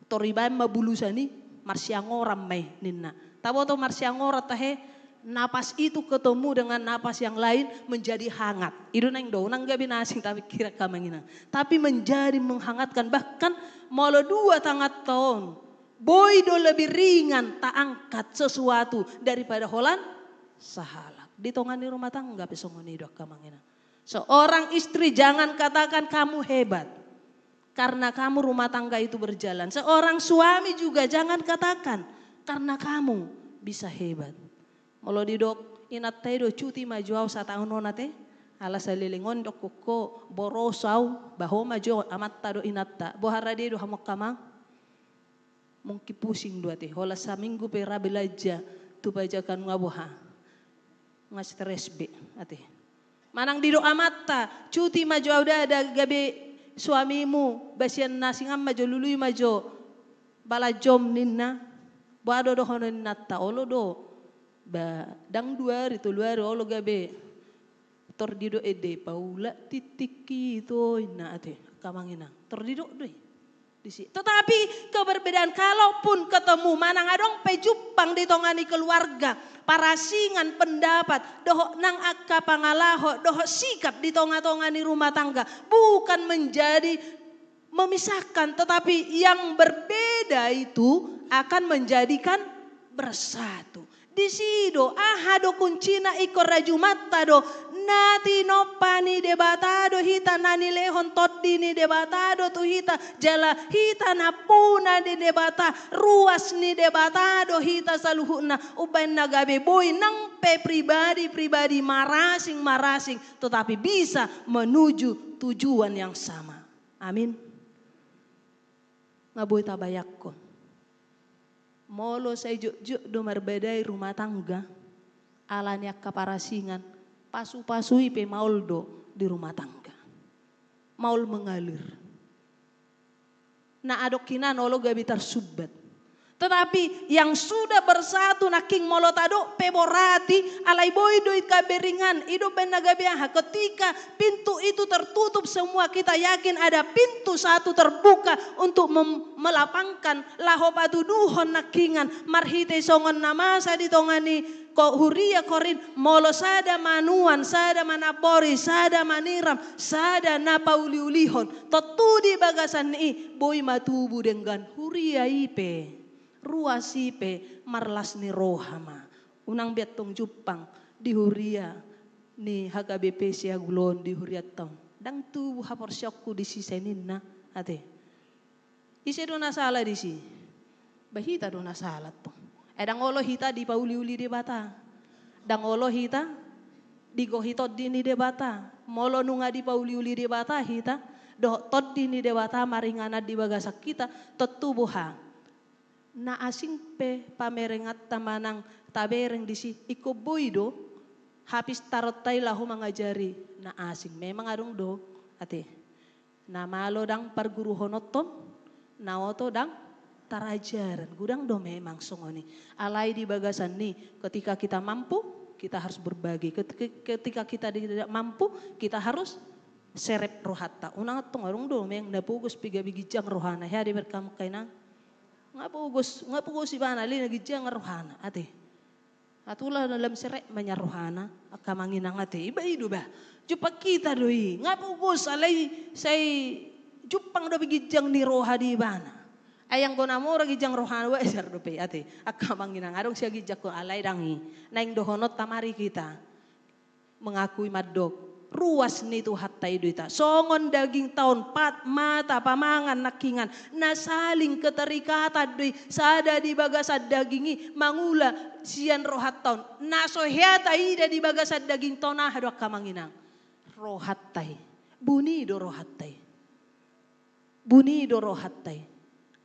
[SPEAKER 4] Toribay mabulusani marsiangoram may ninna. Taboto marsiangora tahe. Napas itu ketemu dengan napas yang lain menjadi hangat. Itu neng do nang gabi nasing tapi kira kamanginang. Tapi menjadi menghangatkan bahkan molo dua tangat tahun. Boy do lebih ringan tak angkat sesuatu daripada holan sahalak. Di tongan di rumah tangga pesongoni do kamanginang. Seorang istri jangan katakan kamu hebat. Karena kamu rumah tangga itu berjalan. Seorang suami juga jangan katakan karena kamu bisa hebat. Molo didok inat tayo cuti majuaw sa taon nate ala sa lilingon dok kuko borosaw baho majo amat tado inatta bohara do hamok kamang mungki pusing dua te hola sa minggu pera belaja tu bajakan ngaboha nga stress be ate manang dido amatta cuti majuaw ada gabe suamimu basian nasingam majo lului majo balajom ninna boado do hono inatta olo do ba dang dua itu luar olo gabe tordido ede paula titiki itu ina ate kamanginang tordido doi disi. Tetapi keberbedaan kalaupun ketemu manang adong pejupang di tongani keluarga parasingan pendapat doh nang akka pangalaho doh sikap di tonga-tongani rumah tangga bukan menjadi memisahkan tetapi yang berbeda itu akan menjadikan bersatu. Di sido ahado kuncina iko raju mata do nati no pani ni debatado hita nani lehon toddi ni debatado tu hita jala hita na puna di debata ruas ni debatado hita saluhuna uban nagabe boy nang pe pribadi marasing tetapi bisa menuju tujuan yang sama. Amin. Ngaboy tabayak ko. Molo sa juk do marbedai rumah tangga alaniak kaparasingan pasu-pasui pe mauldo di rumah tangga. Maul mengalir. Na adokinan olo gabi tersubbat. Tetapi yang sudah bersatu naking molotado peborati alai boy doit kaberingan ido benagabiaha ketika pintu itu tertutup semua kita yakin ada pintu satu terbuka untuk melapangkan lahopatu duhon nakingan marhite songon namasa ditongani ko huria korin molo sada manuan sada manapori sada maniram sada napauliulihon totudi bagasan ni boy matubu dengan huria ipe ruasipe marlas ni rohama unang biatong Jepang di huria ni HKBP sia gulon di huria tong dang tu hapor syokku di sisenin na ate ise do na sala di si bahita do na salat to edang olo hita di pauli-uli di bata dang olo hita di gohitot di ni de bata molo nunga di pauli-uli di bata hita do tot di ni de bata maringana di bagasak kita tetubuha na asing pe pamerengat tamanang tabereng di si iko boydo habis tarot tay lahu mangajari na asing memang adong do ate na malo dang parguru honoton na oto dang tarajaran gudang do memang songoni alai di bagasan ni ketika kita mampu kita harus berbagi ketika kita tidak mampu kita harus serep rohata unang tong arung do meng napugus piga bigijang rohana ya di berkam kainang ngapugos si bana li nagijang rohana ate atula dalam serek manya rohana akamanginang ate iba ido ba jupa kita doi ngapugos alai say jupang do bigijang ni roha di bana ayang gona mo gijang rohana wa esar do pe ate akamanginang adong sia gijak ko alai dangi naing dohonot tamari kita mengakui madok ruas ni tu hatai duita songon daging tahun pat mata pamangan nakingan nasaling keterikatan dui sada di bagasad dagingi mangula sian rohat tahun nasohiata ida di bagasad daging tonah hadok kamanginang rohatai buni do rohatai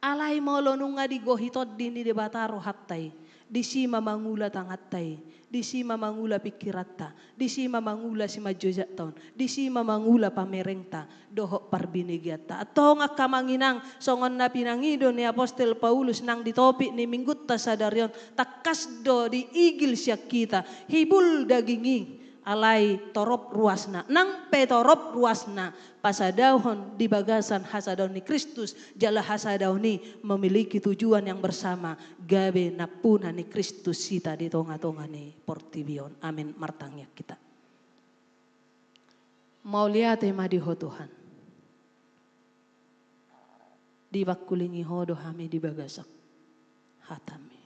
[SPEAKER 4] alai molo nunga di gohitot dini de bata rohatai disi mamangula tangatai disi mamangula pikirata disi mamangula si majojak taon disi mamangula pamerengta dohok parbinigata atau ngakamanginang songon na pinangido ni Apostel Paulus nang ditopik ni minggut tasadarion takasdo di igil siak kita hibul dagingi alai torop ruasna nang pe torop ruasna pasadahon di bagasan hasadaun ni Kristus jala hasadaun ni memiliki tujuan yang bersama gabe napuna ni Kristus sita di tonga-tonga ni portibion amin martangnya kita mau lihat tema di ho Tuhan di bakulingi hodo hami di bagasak hatami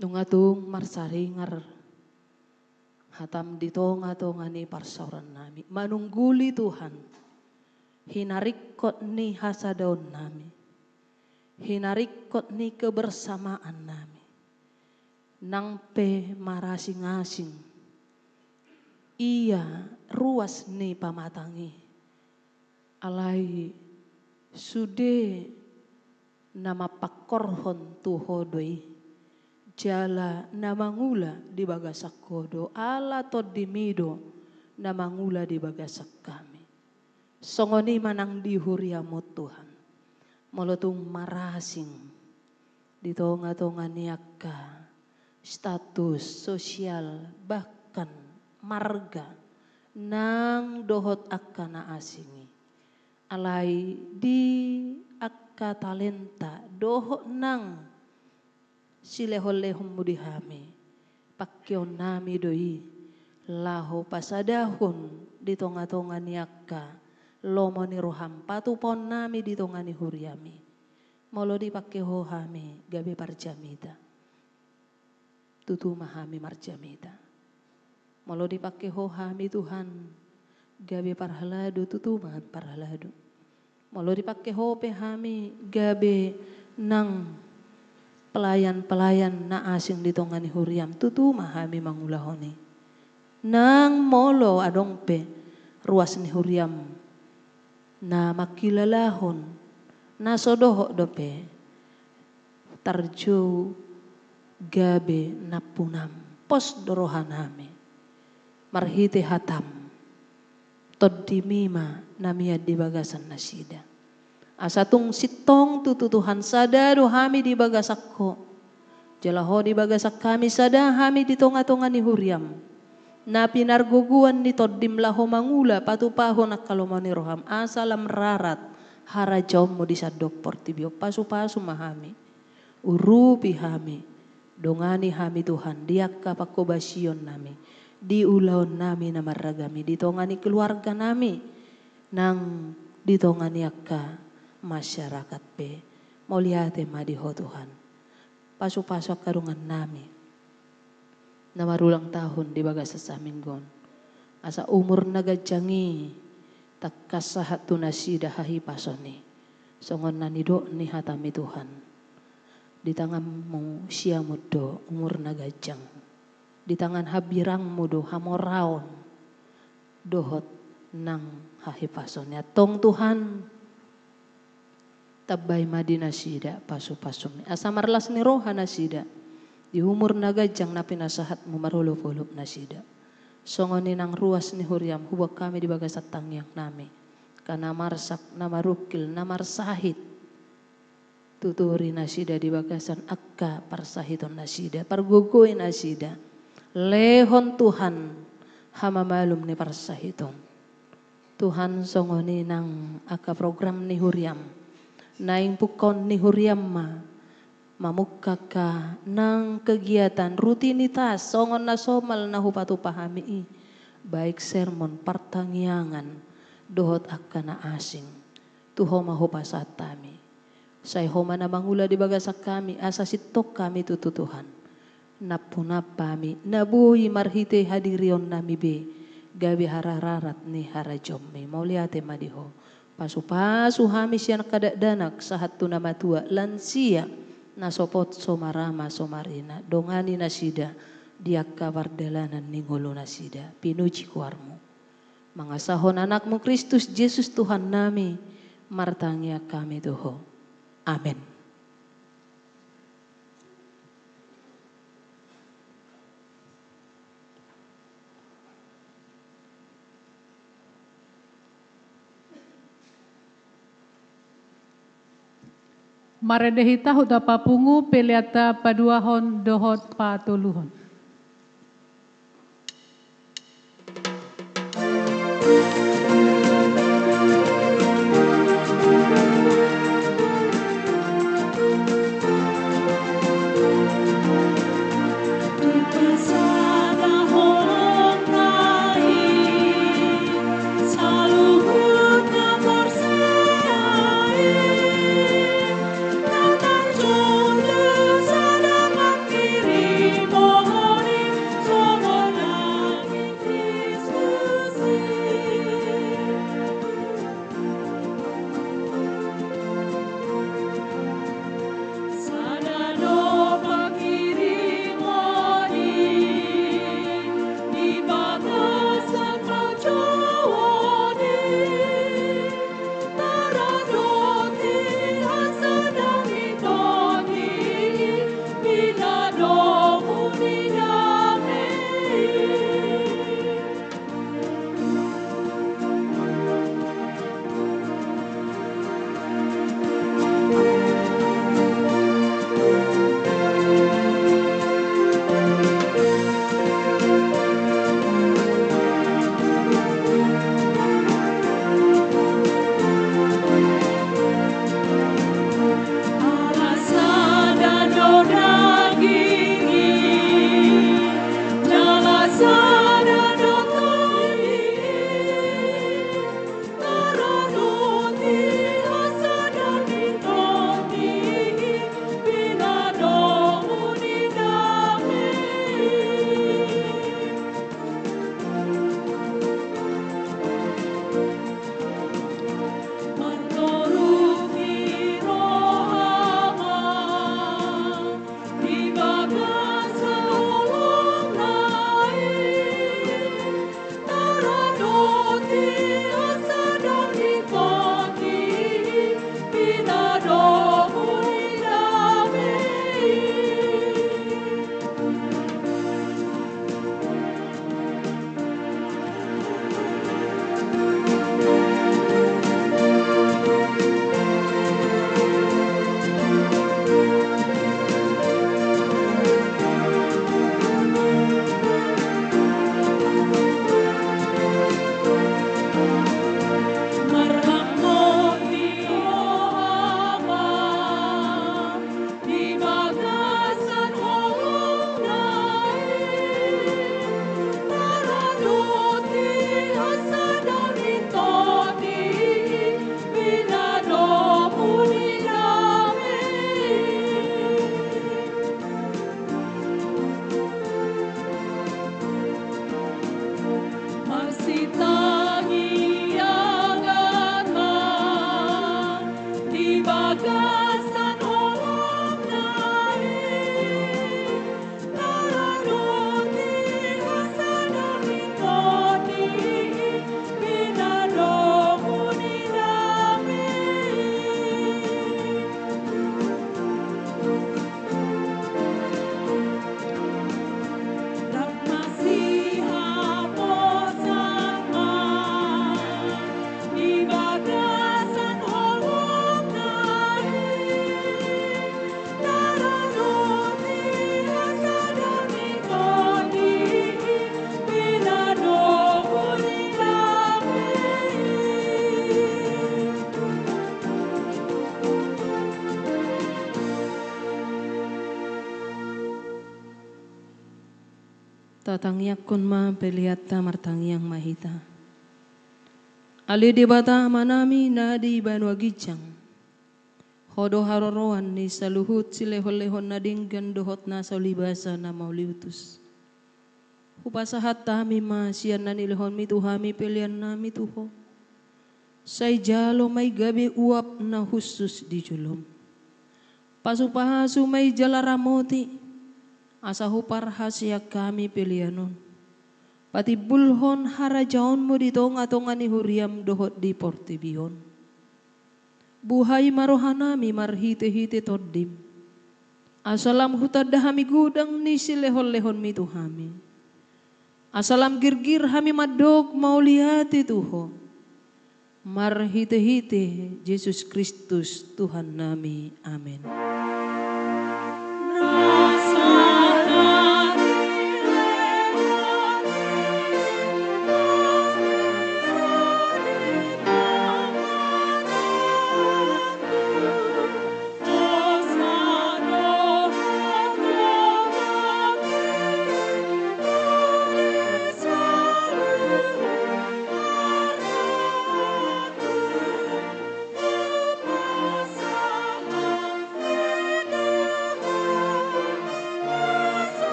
[SPEAKER 4] nungatung marsaringar hatam di tonga-tonga ni parsauran nami. Manungguli Tuhan. Hinarikot ni hasadaun nami. Hinarikot ni kebersamaan nami. Nang pe marasing-asing. Iya ruas ni pamatangi. Alai sude nama pakorhon tuhodoi. Jala namangula di bagasak kodo ala todimido namangula di bagasak kami songoni manang di huriamot Tuhan molotung marasing di tonga-tonga niaka status sosial bahkan marga nang dohot akana asingi alai di akka talenta dohot nang silehol-lehom mudihami pakyon nami doi laho pasadahon di tonga-tonga niaka lomo ni roham patupon nami di tonga ni huriami molo di pakeho hami gabe parjamita tutu mahami marjamita Malo dipakai ho hami Tuhan. Gabe parhalado tutuman parhalado. Malo dipakai ho pe hami gabe nang pelayan-pelayan na asing ditongani huriam tutuma hami mangulahoni. Nang molo adong pe ruas ni huriam na makilalahon na sodoho dope tarjo gabe napunam pos dorohan hami marhite hatam toddimima namia di bagasan nasida asatung sitong tututuhan sada do hami di bagasakko jalaho di bagasak kami sada hami di tonga-tonga ni huriam na pinarguguan ni toddim laho mangula patupaho nakkalomani roham asalam rarat harajom mo di sadok portibio pasu-pasu mahami urupi hami dongani hami Tuhan diakka pakobasion nami diulaon nami na maragami ditongani keluarga nami nang ditongani akka masyarakat pe moliate madiho Tuhan pasu-pasu karungan nami na marulang tahun di bagas sa minggon asa umur nagajangi takkasahat tunasida hahi pasoni songon nanido ni hatami Tuhan di tangan mo siya mudo umur nagajang di tangan habirang mudo hamoraon dohot nang hahi pasoni atong Tuhan tabay madina sida pasu-pasumi asa marlas ni roha nasida di umur nagajang na pinasahat mo marulupulup na sida. Songoni nang ruas ni huriam hubak kami di bagasat tangyang nami. Kana marsak na marukil na marsahit. Tuturi na sida di bagasan akka parsahiton na sida. Pargugoy na sida. Lehon Tuhan hamamalum ni parsahiton. Tuhan songoni nang akka program ni huriam. Naing pukon ni huriam mamukka ka ng kegiatan rutinitas songon na somal na hupatu pahami baik sermon partangyangan dohot akka na asing tuho mahupasat tami say homa na mangula di bagasak kami asa sitok kami tututuhan napunapami nabuhi marhite hadirion nami be gabi harararat ni harajommi mauliate madiho pasu-pasu hami siya kadadanak sahat tunamatua lansia nasopot somarama somarina dongani nasida diakka wardalanan ningolo nasida pinuji kuarmu mangasahon anakmu Kristus Yesus Tuhan nami martangya kami tuho amin.
[SPEAKER 2] Maredehita huda papungu peliata paduahon dohot patuluhon.
[SPEAKER 5] Oh
[SPEAKER 4] Tatangiakon ma peliata martangiang mahita. Ali di bata manami na di banwagicang. Hodo haroroan ni saluhut silehon-lehon na dinggan dohot na sa ulibasa na mauliutus. Upasahat tami ma siyan na nilehon mituhami pelian nami tuho. Say jalo may gabi uap na husus di julom. Pasupahasu may jalaramoti. Asa huparhasya kami pilianon. Pati bulhon harajaon mo dito ngatongan ni huriam dohot di portibion. Buhay marohanami marhite-hite toddim. Asalam hutadahami gudang ni silehon-lehon mituhami. Asalam girgir hami madog maulihati tuho. Marhite-hite Yesus Kristus Tuhan nami. Amin.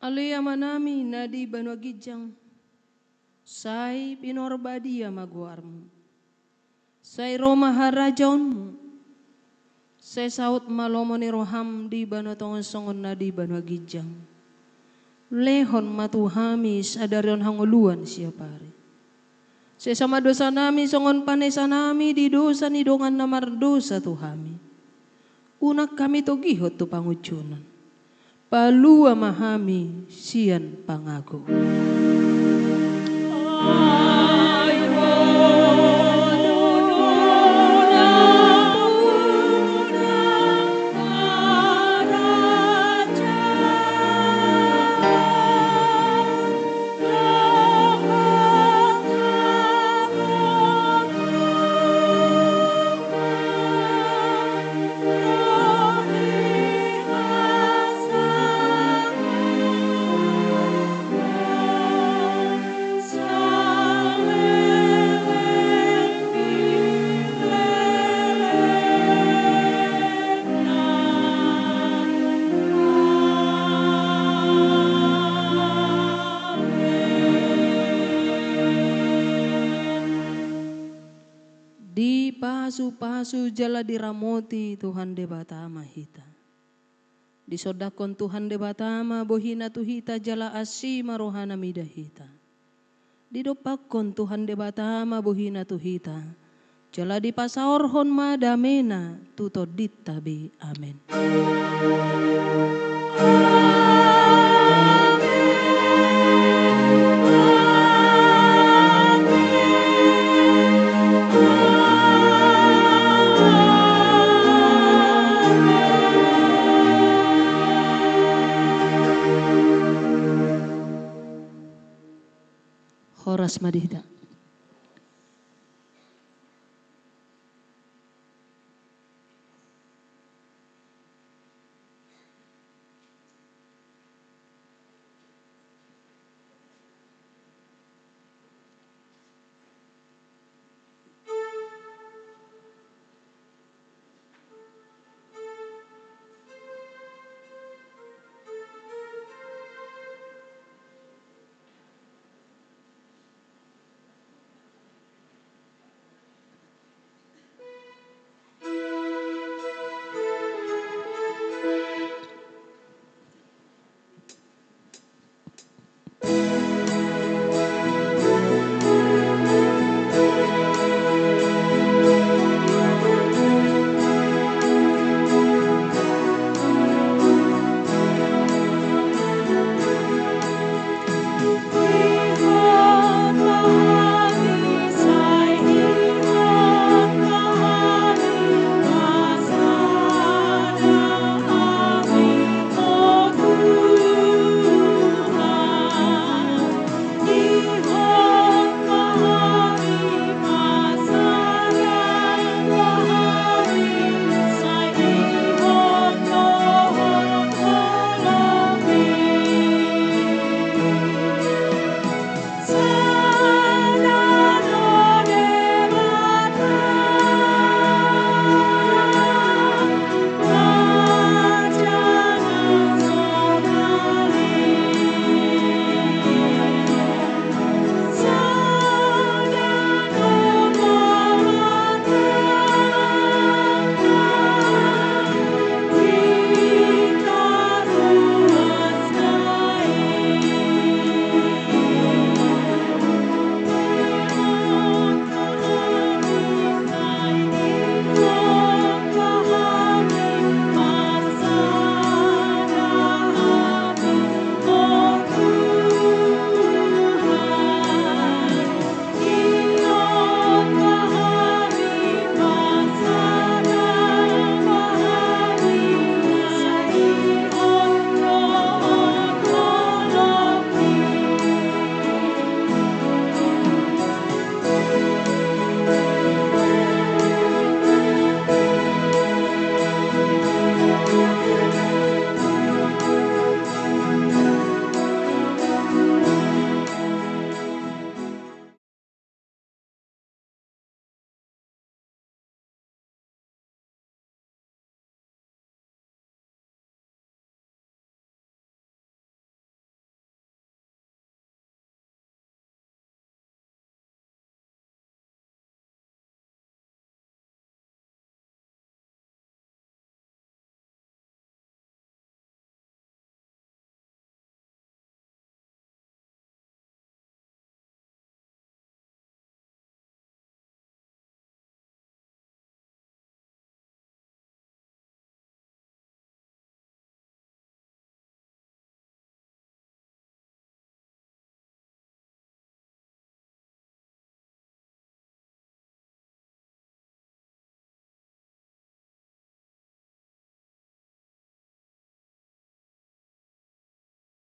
[SPEAKER 4] Aluya manami nadi banwagijang. Say pinorbadia maguarmu. Say Roma harajaonmu. Say saut malomo ni roham di banotongon songon nadi banwagijang. Lehon matuhami sadarion hanguluan siapari. Say sama dosa nami songon panesa nami di dosa ni dongan namar dosa tuhami. Unak kami togihot tu pangucunan. Palua mahami sian pangaku. Di pasu-pasu jala diramoti Tuhan debatama hita. Disodakon Tuhan debatama bohina tuhita jala asima rohana midahita. Didopakon Tuhan debatama bohina tuhita. Jala di pasaorhon madamena tutodit tabi. Amin. Horas madihda.